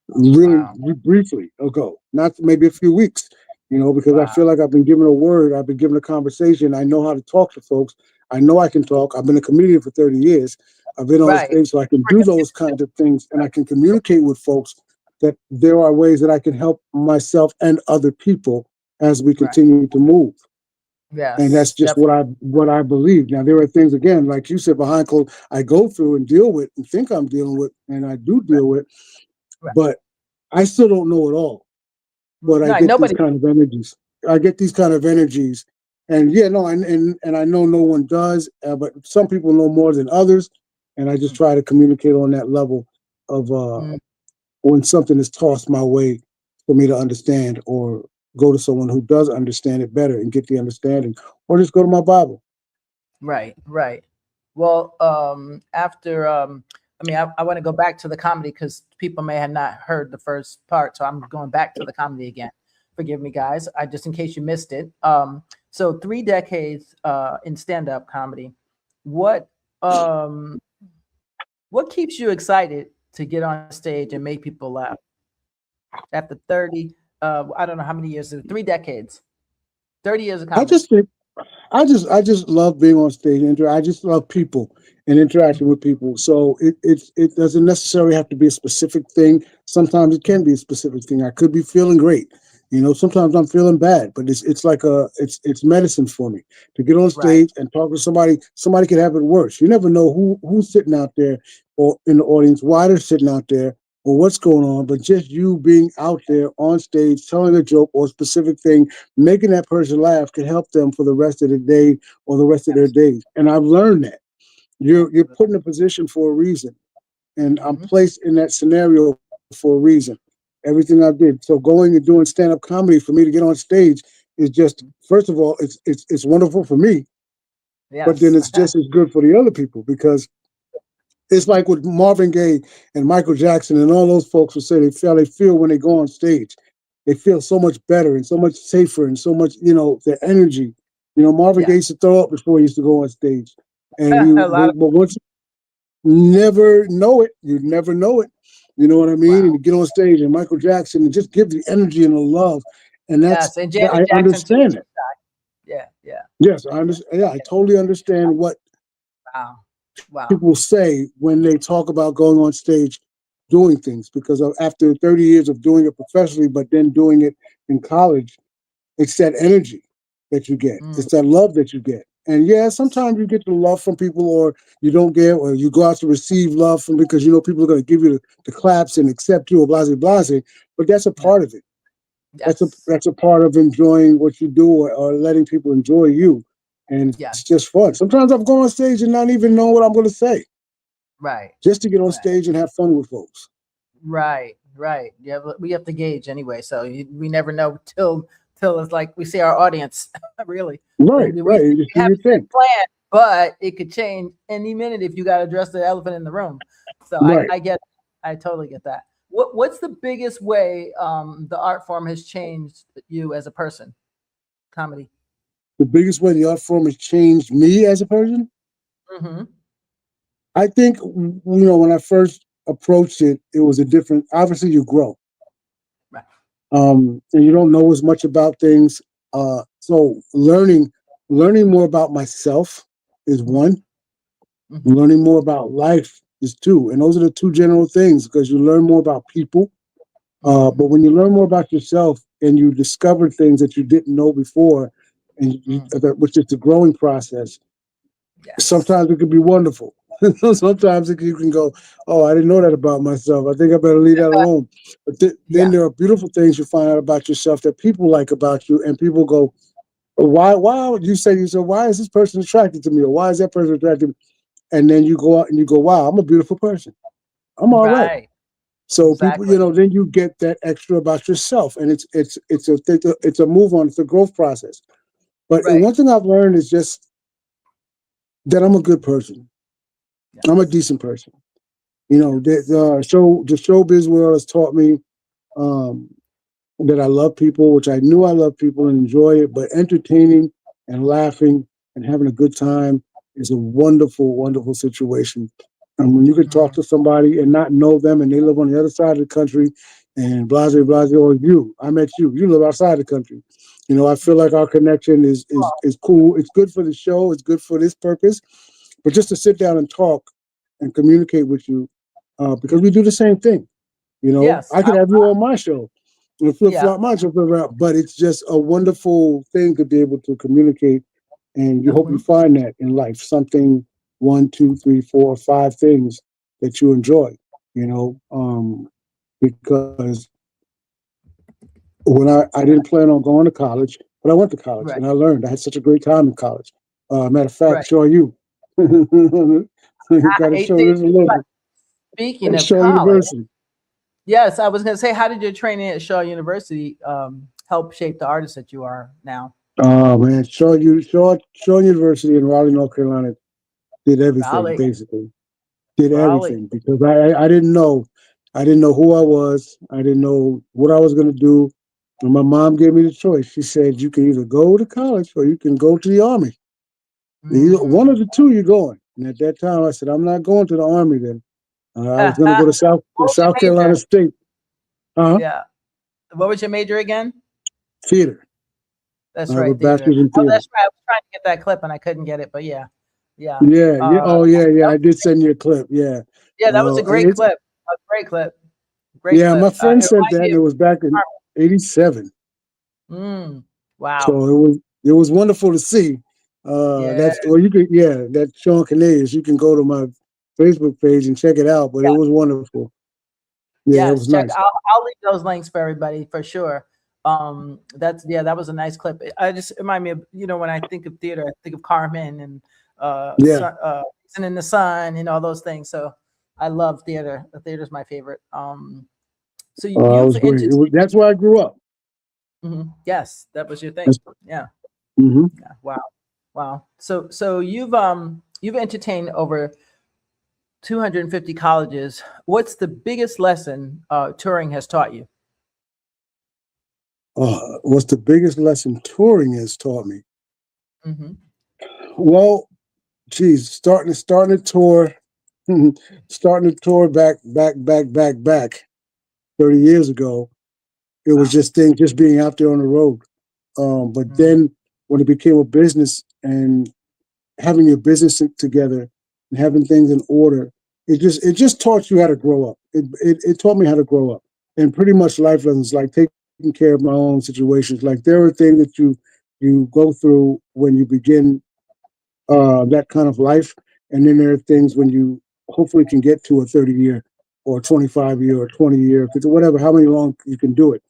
really Wow. briefly ago, not maybe a few weeks, you know, because I Wow. feel like I've been given a word, I've been given a conversation. I know how to talk to folks. I know I can talk. I've been a comedian for 30 years. I've been on Right. stage, so I can do those kinds of things, and I can communicate with folks that there are ways that I can help myself and other people as we Right. continue to move. And that's Yes. just Definitely. what I believe. Now there are things, again, like you said, behind closed, I go through and deal with and think I'm dealing with, and I do deal with, Right. but I still don't know it all. But I No, get these nobody. kind of energies. I get these kind of energies, and yeah, no, and I know no one does, but some people know more than others, and I just try to communicate on that level of Mm, when something is tossed my way for me to understand, or go to someone who does understand it better and get the understanding, or just go to my Bible. right. Right. Well, after I mean, I want to go back to the comedy because people may have not heard the first part, so I'm going back to the comedy again. Forgive me, guys. I just in case you missed it. So 3 decades in stand-up comedy. What um what keeps you excited to get on stage and make people laugh? After 30, I don't know how many years, 3 decades, 30 years of I comedy. just think I just love being on stage. I just love people and interacting with people. So it doesn't necessarily have to be a specific thing. Sometimes it can be a specific thing. I could be feeling great. Sometimes I'm feeling bad, but it's like it's medicine for me to get on Right. stage and talk to somebody. Somebody could have it worse. You never know who's sitting out there or in the audience, why they're sitting out there, or what's going on. But just you being out there on stage, telling a joke or a specific thing, making that person laugh can help them for the rest of the day or the rest of their days. And I've learned that you're put in a position for a reason, and I'm Mm-hmm. placed in that scenario for a reason. Everything I did. So going and doing stand-up comedy for me to get on stage is just, first of all, it's wonderful for me, but then Yes. it's just as good for the other people because it's like with Marvin Gaye and Michael Jackson and all those folks who say they feel when they go on stage. They feel so much better and so much safer and so much, their energy. Marvin Gaye Yeah. used to throw up before he used to go on stage. And A lot of but once you never know it, you never know it. You know what I mean? And wow. you get on stage and Michael Jackson and just give the energy and the love. And Yes, and Janet I Jackson too. understand it. Yeah, yeah, Yes, I yeah. understand. Yeah, I totally understand what Wow. Wow. people say when they talk about going on stage doing things because after 30 years of doing it professionally but then doing it in college, it's that energy that you get, Mm, it's that love that you get. And yeah, sometimes you get the love from people or you don't get, or you go out to receive love from because people are going to give you the claps and accept you or blase blase, but that's a yeah. part of it. Yes. That's a part of enjoying what you do or letting people enjoy you, and it's Yes. just fun. Sometimes I've gone on stage and not even know what I'm going to say, Right. just to get on Right. stage and have fun with folks. Right. Right. Yeah. But we have to gauge anyway, so we never know till it's like we see our audience. Really, Right, we right. You just do have your a good thing. plan, but it could change any minute if you got to address the elephant in the room. So Right. I get, I totally get that. What's the biggest way the art form has changed you as a person? Comedy. The biggest way the art form has changed me as a person, Mm-hmm. I think, when I first approached it, it was a different. Obviously, you grow, Right. and you don't know as much about things. So learning more about myself is Mm-hmm. one. Mm-hmm. Learning more about life is two, and those are the two general things because you learn more about people. Mm-hmm. But when you learn more about yourself and you discover things that you didn't know before, which is the growing process, Yes. sometimes it can be wonderful. Sometimes you can go, oh, I didn't know that about myself. I think I better leave that alone. But then Yeah. there are beautiful things you find out about yourself that people like about you, and people go, why would you say to yourself, why is this person attracted to me, or why is that person attracted to me? And then you go out and you go, wow, I'm a beautiful person. I'm all right. Right. So people, Exactly. then you get that extra about yourself, and it's a move on. It's a growth process. But Right. one thing I've learned is just that I'm a good person. I'm a Yes. decent person. Yes. The showbiz world has taught me um, that I love people, which I knew I love people and enjoy it. But entertaining and laughing and having a good time is a wonderful, wonderful situation. And when you can talk Mm. to somebody and not know them, and they live on the other side of the country, and blase blase, or I met you, you live outside the country. I feel like our connection is cool. It's good for the show. It's good for this purpose. But just to sit down and talk and communicate with you, because we do the same thing. Yes. I could have you on my show and flip Yeah. flop my show, but it's just a wonderful thing to be able to communicate. And you hope you Hmm. find that in life, something, one, two, three, four, five things that you enjoy, because when I didn't plan on going to college, but I went to college Right. and I learned. I had such a great time in college. Matter of fact, Right. show you. Got to show They, this a little bit. speaking of Shaw college, University. yes, I was going to say, how did your training at Shaw University help shape the artist that you are now? Oh man, Shaw University in Raleigh, North Carolina did everything Raleigh, basically. Did Raleigh. everything because I didn't know who I was. I didn't know what I was going to do. And my mom gave me the choice. She said, you can either go to college or you can go to the army. Either one Mm, of the two you're going. And at that time I said, I'm not going to the army then. I was going to go to What was your South Carolina major? State. Yeah. What was your major again? Theater. That's I have a right, theater. bachelor's in Oh, theater. that's right. I was trying to get that clip and I couldn't get it, but yeah. Yeah. Yeah, yeah. Oh, yeah, yeah. That I did send you a clip. Yeah. yeah, that was a great It's clip. A great clip. Great yeah. clip. My It friend sent reminds that, me and it was back in '87. of wow. So it was wonderful to see. Yeah. That's well, you could that Shawn Cornelius. You can go to my Facebook page and check it out. But it Yeah. was wonderful. Yeah, it Yes. was Check. nice. I'll leave those links for everybody for sure. That was a nice clip. I just remind me of, when I think of theater, I think of Carmen and Yeah, Sun in the Sun and all those things. So I love theater. The theater's my favorite. So it you've was great. entertained. That's where I grew up. Yes, that was your thing. Yeah. Mm-hmm. Yeah. Wow. Wow. So you've entertained over 250 colleges. What's the biggest lesson touring has taught you? What's the biggest lesson touring has taught me? Hmm. Well, geez, starting a tour, starting a tour back 30 years ago. It was Wow. just being out there on the road. But Mm, then when it became a business and having your business together and having things in order, it just taught you how to grow up. It taught me how to grow up, and pretty much life lessons like taking care of my own situations. Like there are things that you go through when you begin that kind of life, and then there are things when you hopefully can get to a 30-year or 25-year or 20-year, whatever, how many long you can do it.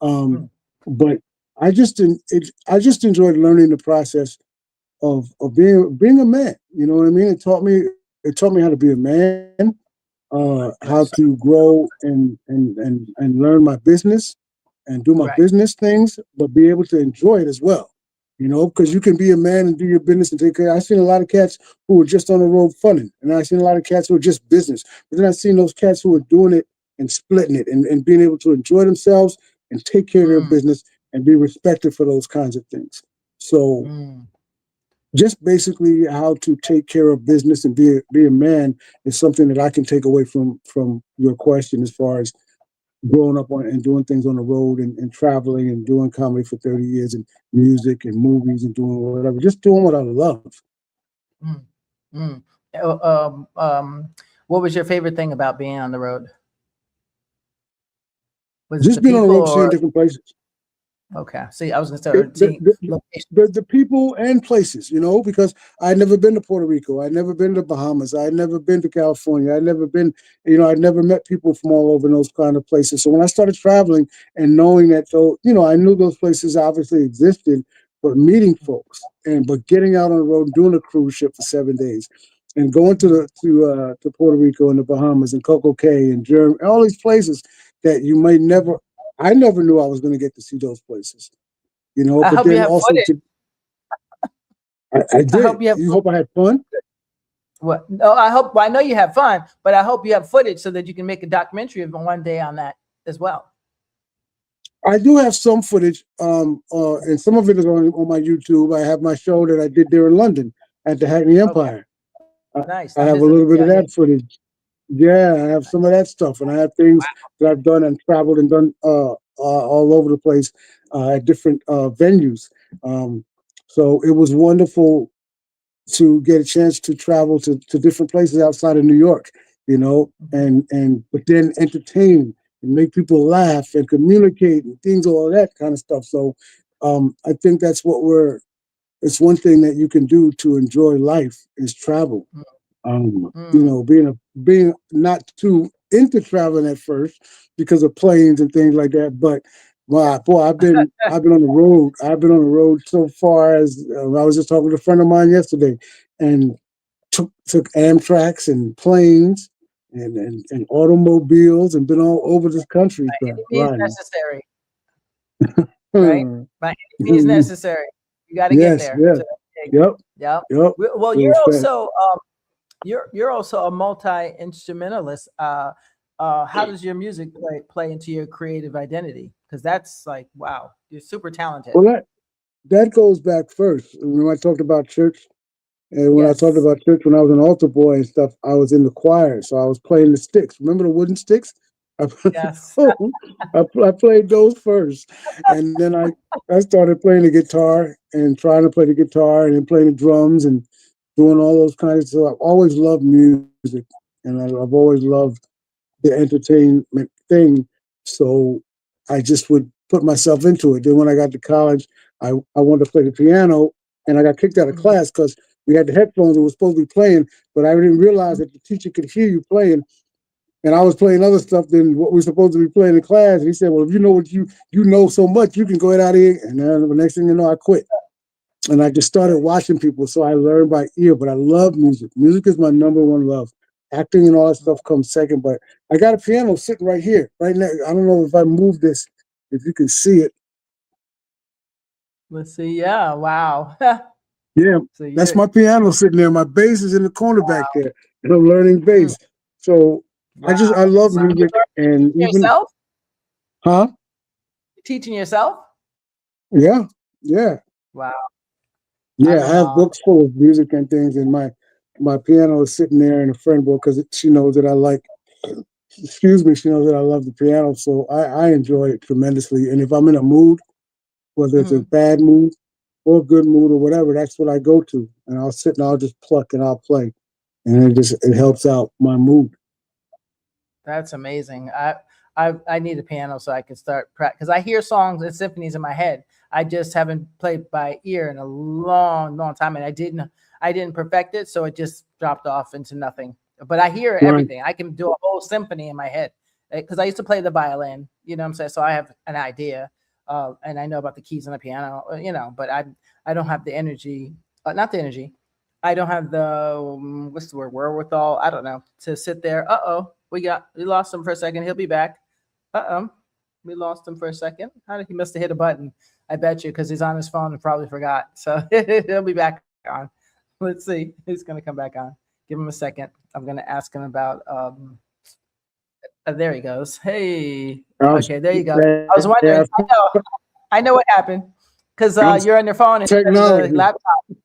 Um, mm, but I just enjoyed learning the process of being a man. You know what I mean? It taught me how to be a man, how yes. to grow and learn my business and do my Right. business things, but be able to enjoy it as well. You know, because you can be a man and do your business and take care. I've seen a lot of cats who were just on the road funning, and I've seen a lot of cats who are just business. But then I've seen those cats who are doing it and splitting it and being able to enjoy themselves and take care of their Mm, business and be respected for those kinds of things. So mm, just basically how to take care of business and be a man is something that I can take away from your question as far as growing up on and doing things on the road and traveling and doing comedy for 30 years and music and movies and doing whatever, just doing what I love. mm, mm. Uh, what was your favorite thing about being on the road? Was it Just the being on the people road, seeing or different places. okay? See, I was gonna It, start seeing location. the people and places, you know, because I'd never been to Puerto Rico, I'd never been to Bahamas, I'd never been to California, I'd never been, I'd never met people from all over those kind of places. So when I started traveling and knowing that, though, I knew those places obviously existed, but meeting folks but getting out on the road and doing a cruise ship for 7 days and going to Puerto Rico and the Bahamas and Coco Cay and Germany, all these places that you might never, I never knew I was going to get to see those places. I But hope you then have also footage. I I did. hope you have. You hope I had fun? What? No, I hope. Well, I know you have fun, but I hope you have footage so that you can make a documentary of one day on that as well. I do have some footage, and some of it is on my YouTube. I have my show that I did there in London at the Hackney Okay, Empire. nice. I I have a visited. little bit of Yeah, yeah. that footage. Yeah, I have some of that stuff, and I have things that I've done and traveled and done all over the place at different venues. Um, so it was wonderful to get a chance to travel to different places outside of New York, Mhm. and but then entertain and make people laugh and communicate and things, all of that kind of stuff. So I think it's one thing that you can do to enjoy life is travel. Mm. Being not too into traveling at first because of planes and things like that, but wow, boy, I've been on the road. I've been on the road so far as I was just talking to a friend of mine yesterday, and took Amtraks and planes and automobiles and been all over this country Any means riding. necessary, right? By any means necessary. You got to get Yes, there. yes, So, yep, yeah. yep. Well, It was fast. you're also a multi instrumentalist. How does your music play into your creative identity? Because that's like wow, you're super talented. Well, that goes back first. Remember I talked about church And when I talked Yes. about church, when I was an altar boy and stuff, I was in the choir, so I was playing the sticks. Remember the wooden sticks? I, Yes. I played those first, and then I started playing the guitar and trying to play the guitar, and then playing the drums and doing all those kinds of stuff. I've always loved music, and I've always loved the entertainment thing. So I just would put myself into it. Then when I got to college, I wanted to play the piano, and I got kicked out of Mhm. class because we had the headphones and was supposed to be playing, but I didn't realize that the teacher could hear you playing, and I was playing other stuff than what we are supposed to be playing in class. And he said, "Well, if you know what you know so much, you can go out of here." And then the next thing you know, I quit. And I just started watching people, so I learned by ear. But I love music. Music is my number one love. Acting and all that stuff comes second. But I got a piano sitting right here, right now. I don't know if I move this, if you can see it. Let's see. Yeah. Wow. Yeah, So that's you're my piano sitting there. My bass is in the corner back there, and I'm learning mm, bass. So wow. I love So you music, learn and even yourself? huh? Teaching yourself? Yeah, yeah. Wow. Yeah, I I'm have books full of music and things, and my piano is sitting there in a friend book because she knows that I like. Excuse me, she knows that I love the piano, so I enjoy it tremendously. And if I'm in a mood, whether it's a mhm. bad mood or a good mood or whatever, that's what I go to, and I'll sit and I'll just pluck and I'll play, and it helps out my mood. That's amazing. I need a piano so I can start practice because I hear songs and symphonies in my head. I just haven't played by ear in a long, long time, and I didn't perfect it, so it just dropped off into nothing. But I hear Right, everything. I can do a whole symphony in my head because I used to play the violin. You know what I'm saying? So I have an idea, and I know about the keys on the piano. But I don't have the energy. Not the energy. I don't have the what's the word, wherewithal. I don't know, to sit there. We lost him for a second. He'll be back. We lost him for a second. How did he must have hit a button? I bet you because he's on his phone and probably forgot. So he'll be back on. Let's see. He's gonna come back on. Give him a second. I'm gonna ask him about. There he goes. Hey. I was, Okay, there you go. I was yeah, wondering. I know what happened because I'm you're on your phone instead of the technology. laptop.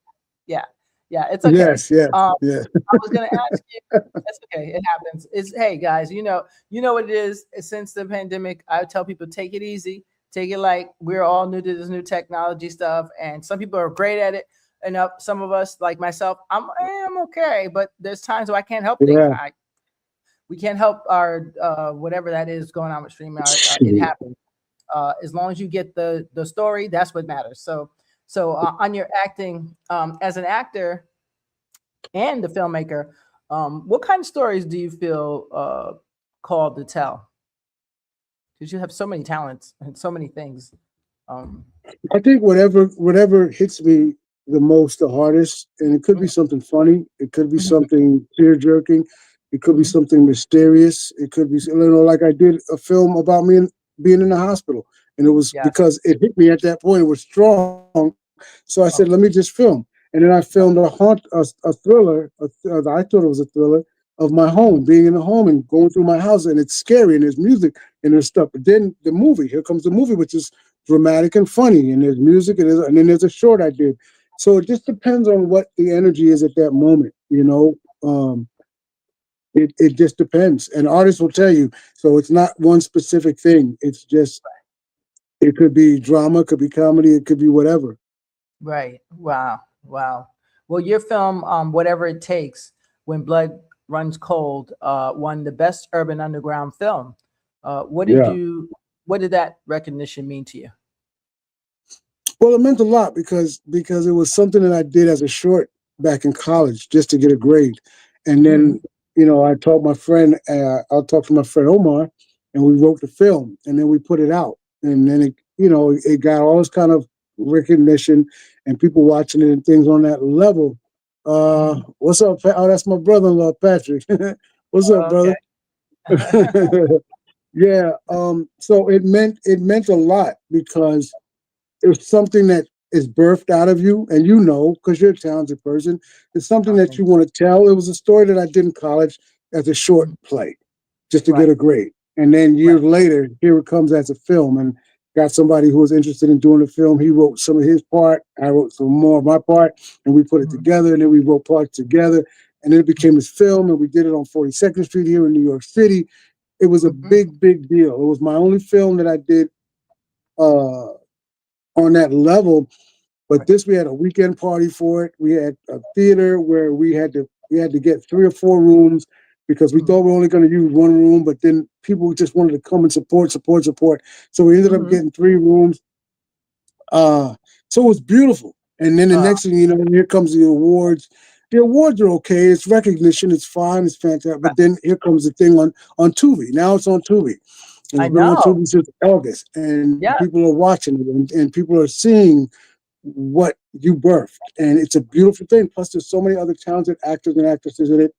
Yeah, yeah, it's okay. Yes, yes, Um, yes. I was gonna ask you. That's okay. It happens. It's hey guys, you know what it is. Since the pandemic, I tell people take it easy, take it light. We're all new to this new technology stuff, and some people are great at it, and some of us, like myself, I'm okay, but there's times where I can't help things. Yeah. We can't help our whatever that is going on with StreamYard. It Shoot. happens. As long as you get the story, that's what matters. So on your acting, as an actor and the filmmaker, what kind of stories do you feel called to tell? Because you have so many talents and so many things. Um, I think whatever hits me the most, the hardest, and it could be mhm, something funny, it could be mhm, something tear jerking, it could be mhm. something mysterious, it could be like I did a film about me being in the hospital, and it was Yes. because it hit me at that point. It was strong, so I said, "Let me Okay. just film." And then I filmed a thriller. I thought it was a thriller of my Mhm. home, being in the home and going through my house, and it's scary, and there's music and there's stuff. But then the movie, here comes the movie, which is dramatic and funny, and there's music, and then there's a short I did. So it just depends on what the energy is at that moment, it just depends, and artists will tell you. So it's not one specific thing. It's just it could be drama, it could be comedy, it could be whatever. Right. Wow. Wow. Well, your film, whatever it takes, when blood runs cold, won the best urban underground film. What did Yeah. you? What did that recognition mean to you? Well, it meant a lot because it was something that I did as a short back in college just to get a grade, and Hmm. then I'll talk to my friend Omar, and we wrote the film, and then we put it out, and then it got all this kind of recognition and people watching it and things on that level. Hmm. What's up? Oh, that's my brother-in-law, Patrick. What's up, Okay. brother? Yeah. So it meant a lot because it was something that is birthed out of you, and because you're a talented person, it's something Oh, that thank you want to tell. It was a story that I did in college as a short you. Mhm. play, just to get Right. a grade, and then Right. years later, here it comes as a film, and got somebody who was interested in doing the film. He wrote some of his part. I wrote some more of my part, and we put it together. And then we wrote parts together, and then it became this film. And we did it on 42nd Street here in New York City. It was a big, big deal. It was my only film that I did on that level. But this, we had a weekend party for it. We had a theater where we had to get 3 or 4 rooms because we thought we were only going to use 1 room, but then people just wanted to come and support. So we ended up getting 3 rooms. So it was beautiful. And then the next thing you know, here comes the awards. The awards are okay. It's recognition. It's fine. It's fantastic. But then here comes the thing on Tubi. Now it's on Tubi. And it's been on Tubi since August. And people are watching it, and people are seeing what you birthed, and it's a beautiful thing. Plus, there's so many other talented actors and actresses in it,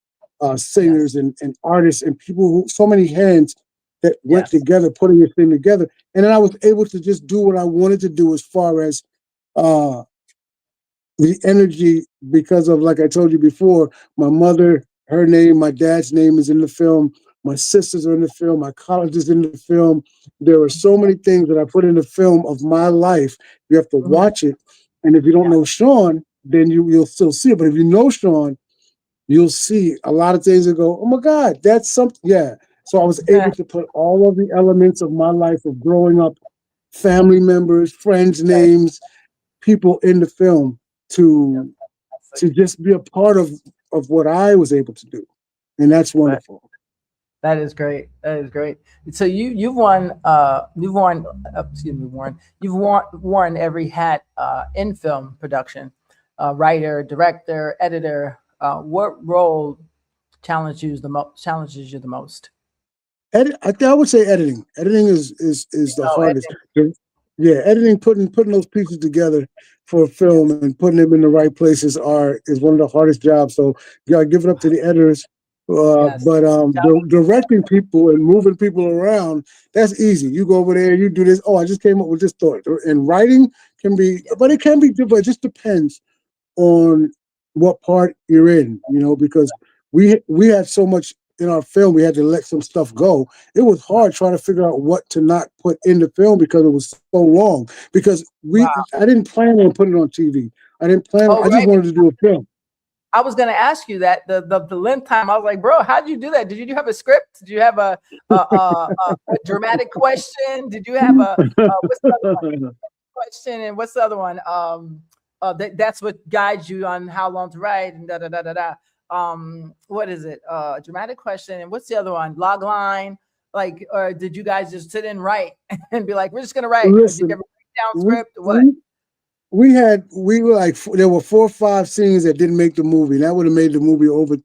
singers and artists and people who, so many hands that went together putting this thing together. And then I was able to just do what I wanted to do as far as the energy, because of, like I told you before, my mother, her name, my dad's name is in the film. My sisters are in the film. My college is in the film. There are so many things that I put in the film of my life. You have to watch it. And if you don't know Shawn, then you'll still see it. But if you know Shawn, you'll see a lot of things that go, oh my God, that's something. Yeah. So I was able to put all of the elements of my life of growing up, family members, friends' names, people in the film to just be a part of what I was able to do. And that's wonderful. That is great. That is great. So you've worn every hat in film production, writer, director, editor. What role challenges you the most? I would say editing. Editing is the hardest. Editing. Yeah, editing, putting those pieces together for a film and putting them in the right places is one of the hardest jobs. So you gotta give it up to the editors. But directing people and moving people around, that's easy. You go over there, you do this. Oh, I just came up with this thought. And writing can be, but it can be different. It just depends on what part you're in, because we had so much in our film, we had to let some stuff go. It was hard trying to figure out what to not put in the film because it was so long. Because I didn't plan on putting it on TV. I didn't plan. I just wanted to do a film. I was going to ask you that the length time. I was like, bro, how did you do that? Did you have a script? Did you have a dramatic question? Did you have what's the other one? Question, and what's the other one? That's what guides you on how long to write and da da da da da. What is it? Dramatic question, and what's the other one? Log line. Like, or did you guys just sit and write and be like, we're just gonna write? Listen, did you ever write down script? What? We were like, there were 4 or 5 scenes that didn't make the movie. That would have made the movie over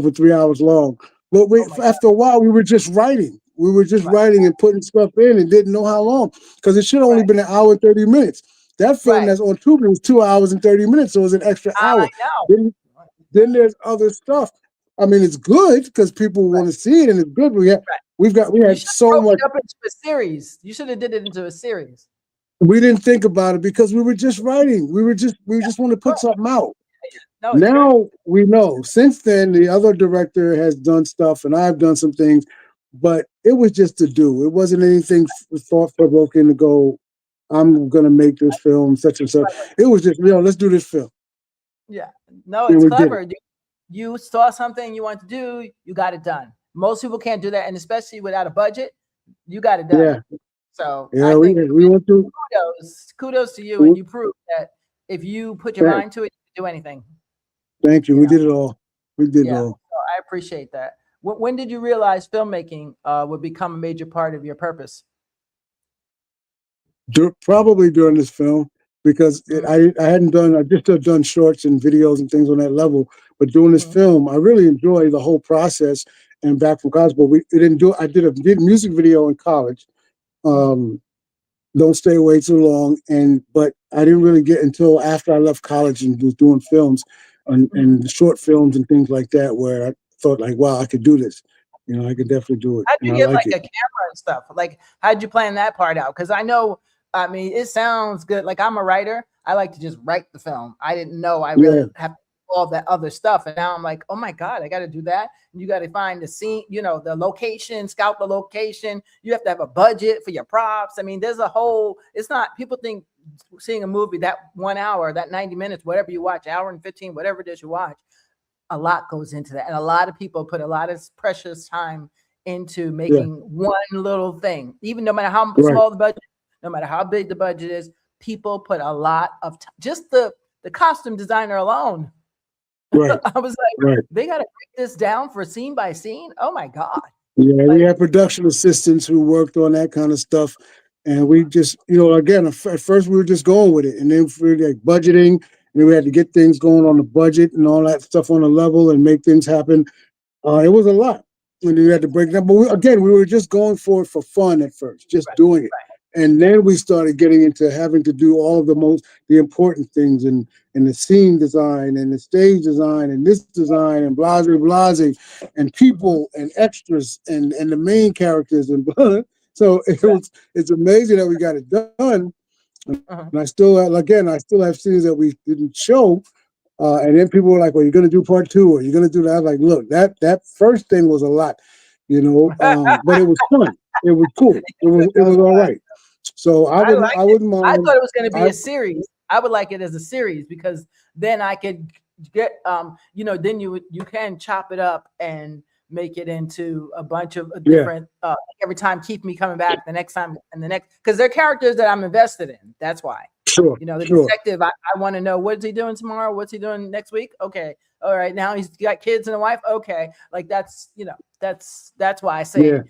3 hours long. But after a while, we were just writing. We were just writing and putting stuff in and didn't know how long, because it should have only been 1 hour and 30 minutes. That film that's on Tubi was 2 hours and 30 minutes, so it was an extra hour. Then there's other stuff. I mean, it's good because people want to see it, and it's good. We had so much. Up into a series. You should have did it into a series. We didn't think about it because we were just writing. We just want to put something out. No, now we know. Since then, the other director has done stuff, and I've done some things, but it was just to do. It wasn't anything thought-provoking to go, I'm going to make this film, such and such. It was just, let's do this film. Yeah. No, it's clever. You saw something you want to do, you got it done. Most people can't do that, and especially without a budget, you got it done. Yeah. So yeah, we went through. Kudos to you, and you proved that if you put your mind to it, you can do anything. Thank you. We did it all. We did it all. So I appreciate that. When did you realize filmmaking would become a major part of your purpose? Probably during this film, because I just have done shorts and videos and things on that level. But doing this film, I really enjoy the whole process. And back from college, but I did a music video in college. Don't Stay Away Too Long, but I didn't really get until after I left college and was doing films and short films and things like that, where I thought like, wow, I could do this. I could definitely do it. How'd you get like a camera and stuff? Like, how'd you plan that part out? Because it sounds good. Like, I'm a writer. I like to just write the film. I didn't know I really have to all that other stuff. And now I'm like, oh my God, I got to do that. And you got to find the scene, you know, the location, scout the location. You have to have a budget for your props. I mean, there's a whole, it's not, people think seeing a movie that 1 hour, that 90 minutes, whatever you watch, hour and 15, whatever it is you watch, a lot goes into that. And a lot of people put a lot of precious time into making one little thing, even no matter how small the budget, no matter how big the budget is, people put a lot of time. Just the costume designer alone. Right. I was like, they got to break this down for scene by scene. Oh my God. Yeah, we had production assistants who worked on that kind of stuff. And we just, you know, again, at first we were just going with it. And then we were like budgeting, and then we had to get things going on the budget and all that stuff on the level and make things happen. It was a lot when you had to break it down. But we were just going for it for fun at first, just doing it. And then we started getting into having to do all of the important things and the scene design and the stage design and this design and blase, and people and extras and the main characters and so it's amazing that we got it done. And I still have scenes that we didn't show. And then people were like, well, you're going to do part 2 or you're going to do that. I was like, look, that first thing was a lot, you know, but it was fun. It was cool. It was all right. So I wouldn't mind. I thought it was going to be a series. I would like it as a series because then I could get, you know, then you can chop it up and make it into a bunch of different, every time keep me coming back the next time and the next, because they're characters that I'm invested in. That's why. Sure. You know, the detective, I want to know, what's he doing tomorrow? What's he doing next week? Okay. All right. Now he's got kids and a wife. Okay. Like that's, you know, that's why I say a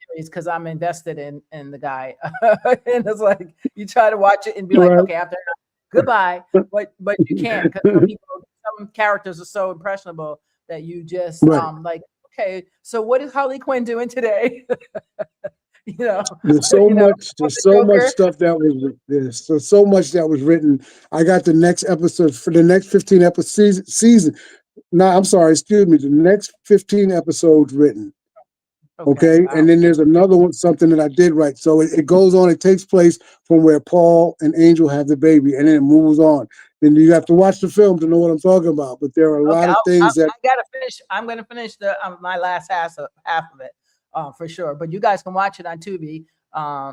series, because I'm invested in the guy. And it's like, you try to watch it and be like, okay, after goodbye, but you can't, because some characters are so impressionable that you just like, okay, so what is Harley Quinn doing today? You know, there's so much stuff that was so much that was written. I got the next episode for the next 15 episode season. No, I'm sorry, excuse me. The next 15 episodes written. Okay. Wow. And then there's another one, something that I did write. So it goes on. It takes place from where Paul and Angel have the baby, and then it moves on. Then you have to watch the film to know what I'm talking about. But there are a lot of things that I gotta finish. I'm gonna finish the my last half of it. For sure, but you guys can watch it on Tubi.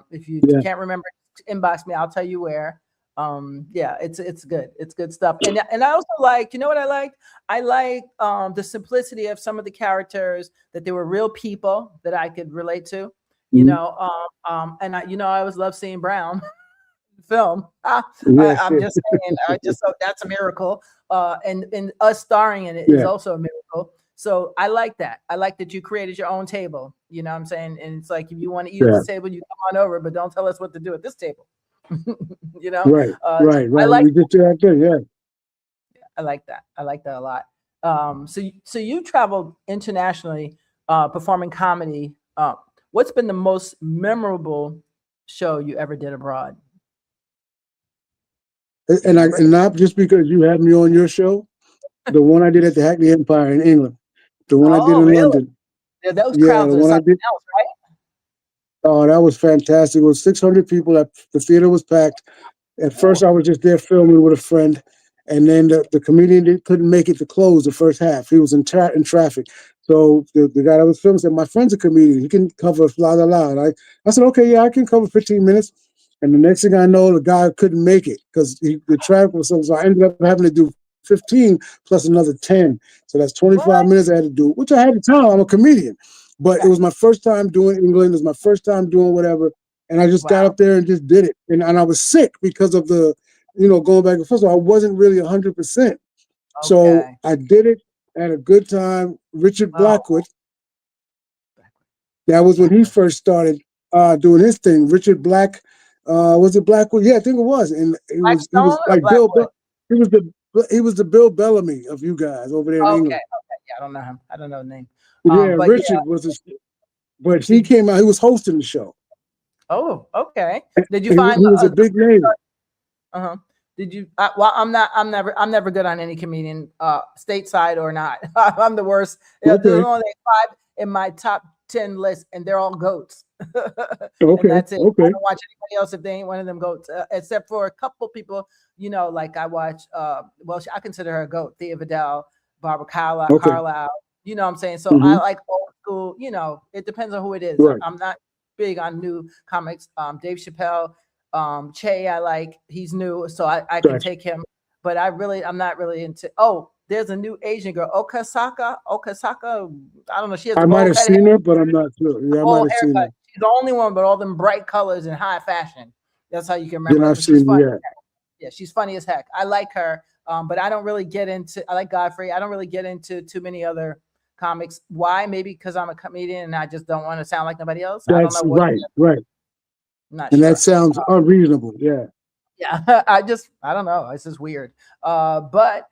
If you can't remember, inbox me. I'll tell you where. It's good. It's good stuff. And I also like, you know what I liked? I like the simplicity of some of the characters, that they were real people that I could relate to. You know, and I always love seeing Brown film. I'm just saying, that's a miracle. And us starring in it is also a miracle. So I like that. I like that you created your own table. You know what I'm saying? And it's like, if you want to eat at this table, you come on over, but don't tell us what to do at this table. You know? Right. I like we just do that thing, I like that. I like that a lot. So you traveled internationally, performing comedy. What's been the most memorable show you ever did abroad? And not just because you had me on your show, the one I did at the Hackney Empire in England. The one I did in London. Yeah, those crowds are something else, right? Oh, that was fantastic. It was 600 people. The theater was packed. At first, I was just there filming with a friend. And then the comedian couldn't make it to close the first half. He was in traffic. So the guy that was filming said, my friend's a comedian. He can cover la, la, la. And I said, okay, yeah, I can cover 15 minutes. And the next thing I know, the guy couldn't make it because the traffic was so I ended up having to do 15 plus another 10. So that's 25 minutes I had to do, which I had to tell. I'm a comedian. But it was my first time doing England. It was my first time doing whatever. And I just got up there and just did it. And I was sick because of the, going back and forth. So I wasn't really 100%. So I did it, had a good time. Richard Blackwood. That was when he first started doing his thing. Richard Black, was it Blackwood? Yeah, I think it was. And he was like Bill. He was the Bill Bellamy of you guys over there in England. Okay. Yeah, I don't know him. I don't know the name. Yeah, Richard was but he came out, he was hosting the show. Oh, okay. Did you find he was a big name? Did you I'm never good on any comedian, stateside or not. I'm the worst. There's only 5 in my top 10 list, and they're all goats. And that's it. I Okay. don't watch anybody else if they ain't one of them goats, except for a couple people. Like I watch. I consider her a goat. Thea Vidal, Barbara Okay. Carlisle. You know what I'm saying? So I Hmm. like old school. It depends on who it is. Right. I'm not big on new comics. Dave Chappelle, Che, I like. He's new, so I can Gotcha. take him. But I'm not really into. Oh, there's a new Asian girl, Okasaka. I don't know. She has I the might bowl have cut hair, seen her, but I'm not sure. Yeah, I might bowl have seen haircut. her. She's the only one, but all them bright colors and high fashion. That's how you can Then remember her. I've But she's seen her. funny. Yeah. Yeah, she's funny as heck. I like her, but I don't really get into. I like Godfrey. I don't really get into too many other comics. Why? Maybe because I'm a comedian and I just don't want to sound like nobody else. I don't That's know what. right. Right. I'm not And that sure. sounds unreasonable. Yeah. Yeah, I don't know. It's just weird. But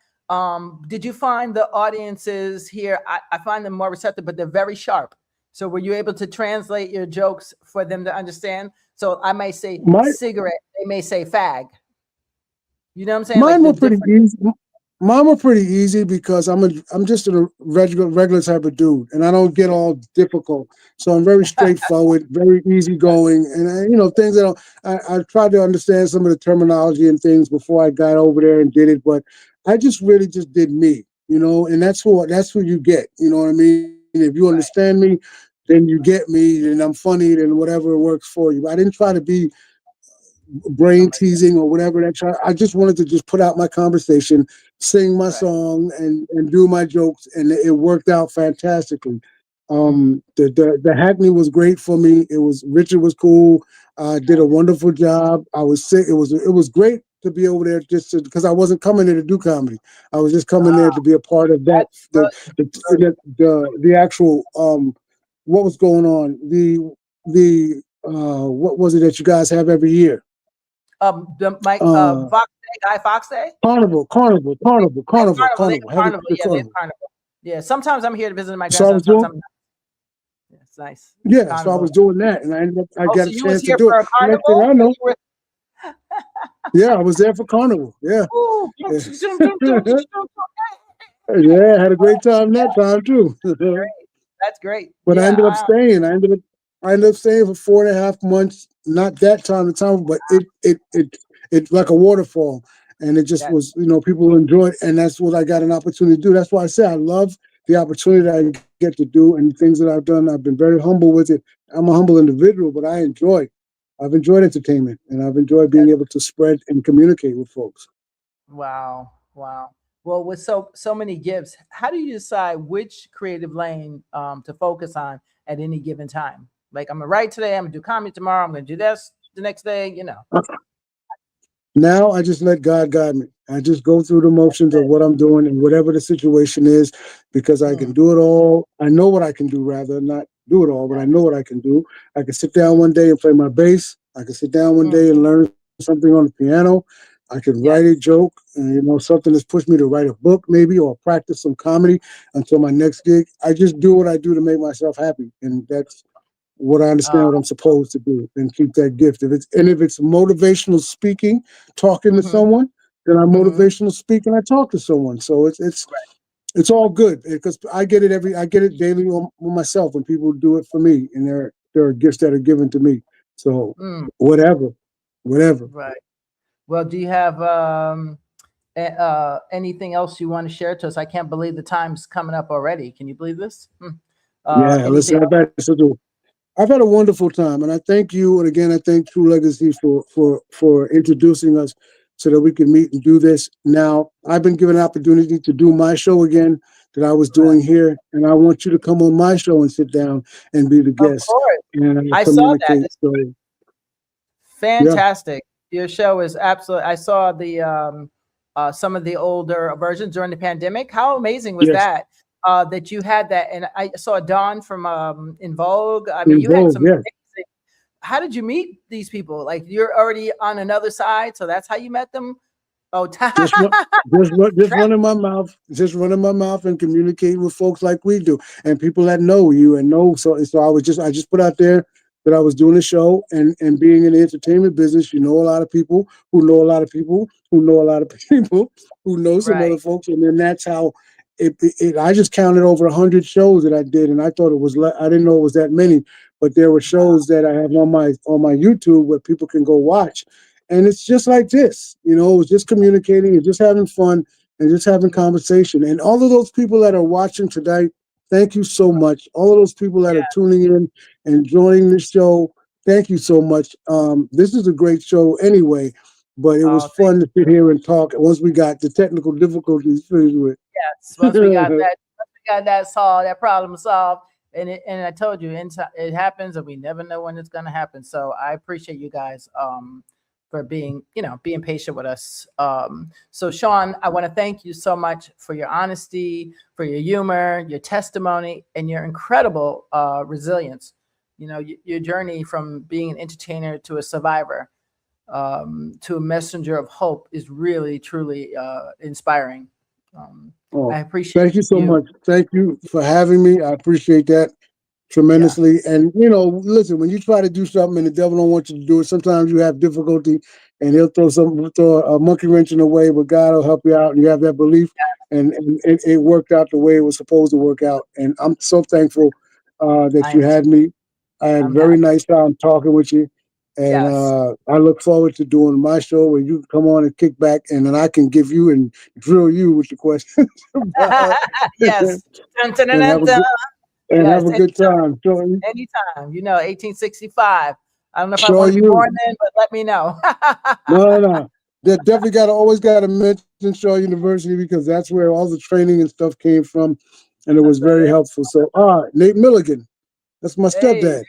did you find the audiences here? I find them more receptive, but they're very sharp. So were you able to translate your jokes for them to understand? So I may say My cigarette, they may say fag. You know what I'm saying? Like Mine the were pretty different. easy. Mine were pretty easy because I'm just a regular type of dude, and I don't get all difficult. So I'm very straightforward, very easygoing, and things that I tried to understand some of the terminology and things before I got over there and did it. But I just really just did me, and that's who you get. You know what I mean? If you Right. understand me, then you get me, and I'm funny, then whatever works for you. But I didn't try to be brain Somebody. teasing or whatever I just wanted to just put out my conversation, sing my Right. song, and do my jokes, and it worked out fantastically. Mm, The Hackney was great for me. Richard was cool. Did a nice. wonderful job. I was sick. It was great to be over there just because I wasn't coming there to do comedy. I was just coming there to be a part of that, That's the good. the Good. the actual what was going on, the what was it that you guys have every year? The Mike Uh, Fox Day, Guy Fox Day. They have carnival. They have Carnival. Had carnival. the Yeah, they have carnival. carnival. Yeah. Sometimes I'm here to visit my So I grandson. was doing, Sometimes yeah, it's nice. yeah. So I Carnival. was doing that, and I Oh, got so a you was chance to here do it. for a Next thing carnival? I know, You were. yeah, I was there for Carnival. Yeah, Ooh, yeah, zoom, zoom, zoom, zoom, zoom, zoom. yeah. I had a great time that time too. Great. That's great. But I Yeah. ended up staying. I ended up staying for 4.5 months. Not that time, but it like a waterfall, and it just That. was. People enjoyed, and that's what I got an opportunity to do. That's why I say I love the opportunity that I get to do and things that I've done. I've been very humble with it. I'm a humble individual, but I've enjoyed entertainment, and I've enjoyed being That's able to spread and communicate with folks. wow. Wow. Well, with so many gifts, how do you decide which creative lane to focus on at any given time? Like I'm gonna write today. I'm gonna do comedy tomorrow. I'm gonna do this the next day. Now I just let God guide me. I just go through the That's motions of it. what I'm doing and whatever the situation is, because I can Mm, do it all. I know what I can do, rather not do it all, but I know nice. what I can do. I can sit down one day and play my bass. I can sit down one Mm, day and learn something on the piano. I can write a yes. joke, and something that's pushed me to write a book, maybe, or practice some comedy until my next gig. I just do what I do to make myself happy, and that's what I understand Uh, what I'm supposed to do and keep that gift. If it's motivational speaking, talking to hmm someone, then I hmm motivational speak and I talk to someone. So it's all good because I get it daily on myself when people do it for me, and there are gifts that are given to me. So Mm, whatever, whatever. right. Well, do you have anything else you want to share to us? I can't believe the time's coming up already. Can you believe this? Yeah, Anything listen, else? I've had a wonderful time, and I thank you. And again, I thank True Legacy for introducing us so that we can meet and do this. Now, I've been given an opportunity to do my show again that I was Right. doing here, and I want you to come on my show and sit down and be the Of guest course. and I saw that. communicate. It's So, yeah, fantastic. Your show is absolutely. I saw the some of the older versions during the pandemic. How amazing was yes, that? That you had that, and I saw Dawn from In Vogue. I mean, in you had Vogue, some yeah. amazing. How did you meet these people? Like you're already on another side, so that's how you met them. Oh, Just run, just running my mouth and communicating with folks like we do, and people that know you and know. So I just put out there that I was doing a show, and being in the entertainment business, you know a lot of people who know a lot of people who know a lot of people who know some right. other folks, and then that's how I just counted over 100 shows that I did, and I thought it was I didn't know it was that many, but there were shows that I have on my YouTube where people can go watch, and it's just like this. You know, it was just communicating and just having fun and just having conversation. And all of those people that are watching tonight, thank you so much. All of those people that are tuning in and joining the show, thank you so much. This is a great show anyway, but it was fun to sit here and talk once we got the technical difficulties finished with. Yes, once we got that solved, that problem solved, and I told you, it happens, and we never know when it's going to happen. So I appreciate you guys for being patient with us. So Shawn, I want to thank you so much for your honesty, for your humor, your testimony, and your incredible resilience. You know, your journey from being an entertainer to a survivor, to a messenger of hope is really, truly inspiring. I appreciate Thank you so much. Thank you for having me. I appreciate that tremendously. Yeah. And listen, when you try to do something and the devil don't want you to do it, sometimes you have difficulty, and he'll throw a monkey wrench in the way, but God will help you out, and you have that belief. And it worked out the way it was supposed to work out. And I'm so thankful that you had me. I had a very nice time talking with you. And I look forward to doing my show where you come on and kick back, and then I can give you and drill you with the questions. Yes. And have a good time. Anytime. 1865. I don't know if I want to be born then, but let me know. No. That definitely always got to mention Shaw University, because that's where all the training and stuff came from, and it was very helpful. So, Nate Milligan, that's my stepdad.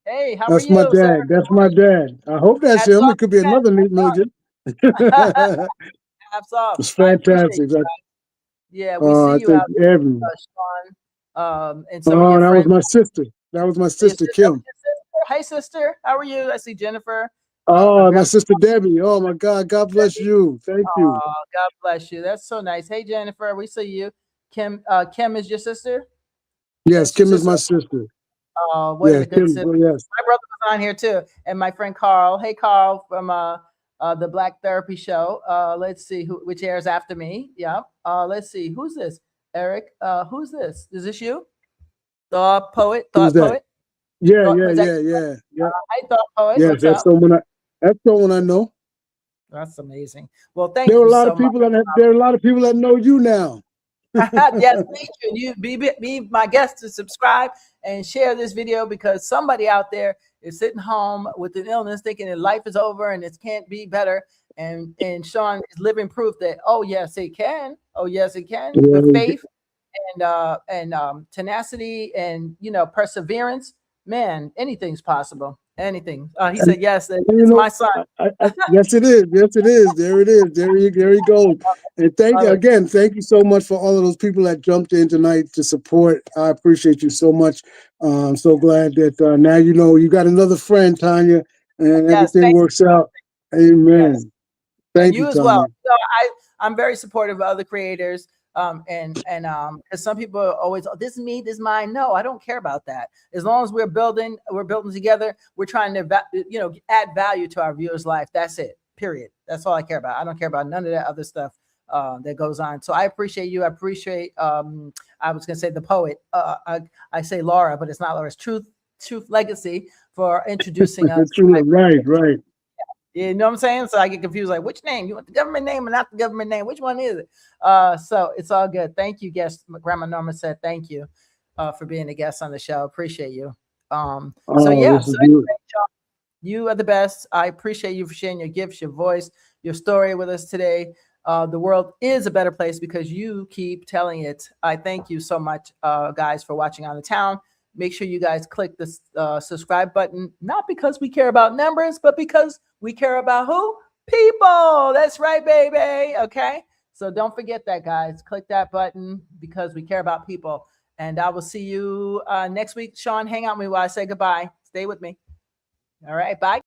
Hey, how that's are you? My dad. Sir? That's my dad. I hope that's him. It could be another Nate Milligan. Hats off. It's fantastic. Yeah, we see you out there, Shawn. And some of your that friends. was my sister. That was my sister, Kim. Hey, sister. How are you? I see Jennifer. My sister Debbie. Oh, my God. God bless you. Thank you. God bless you. That's so nice. Hey, Jennifer. We see you. Kim is your sister? Yes, Kim is my sister. What a good sister. Yes. My brother was on here too. And my friend Carl. Hey, Carl from the Black Therapy Show. Let's see which airs after me. Yeah. Let's see. Who's this? Eric. Who's this? Is this you? Thought Poet? Yeah. I Thought Poet. Yes, that's someone I know. That's amazing. Well, thank you so much. There are a lot of people that know you now. Yes, thank you. You be my guest to subscribe and share this video, because somebody out there is sitting home with an illness thinking that life is over and it can't be better. And Shawn is living proof that, oh yes, it can. Oh yes, it can. With faith and tenacity and perseverance, man, anything's possible. Anything. He said yes. It's my son. Yes, it is. Yes, it is. There it is. There you go. And thank you so much for all of those people that jumped in tonight to support. I appreciate you so much. I'm so glad that now you got another friend, Tanya, and everything works out. Amen. Yes. Thank you, as Tanya. well. So I'm very supportive of other creators. And because some people are always, this is me, this is mine. No, I don't care about that. As long as we're building together, we're trying to, add value to our viewers' life. That's it, period. That's all I care about. I don't care about none of that other stuff that goes on. So I appreciate you. I appreciate, I was going to say the poet. I say Laura, but it's not Laura. It's Truth Legacy for introducing us. Right. You know what I'm saying? So I get confused, like, which name? You want the government name or not the government name? Which one is it? So it's all good. Thank you, guest. Grandma Norma said thank you for being a guest on the show. Appreciate you. So anyway, Shawn, you are the best. I appreciate you for sharing your gifts, your voice, your story with us today. The world is a better place because you keep telling it. I thank you so much, guys, for watching On the Town. Make sure you guys click the subscribe button, not because we care about numbers, but because we care about who? People. That's right, baby. Okay. So don't forget that, guys. Click that button because we care about people. And I will see you next week. Shawn, hang out with me while I say goodbye. Stay with me. All right. Bye.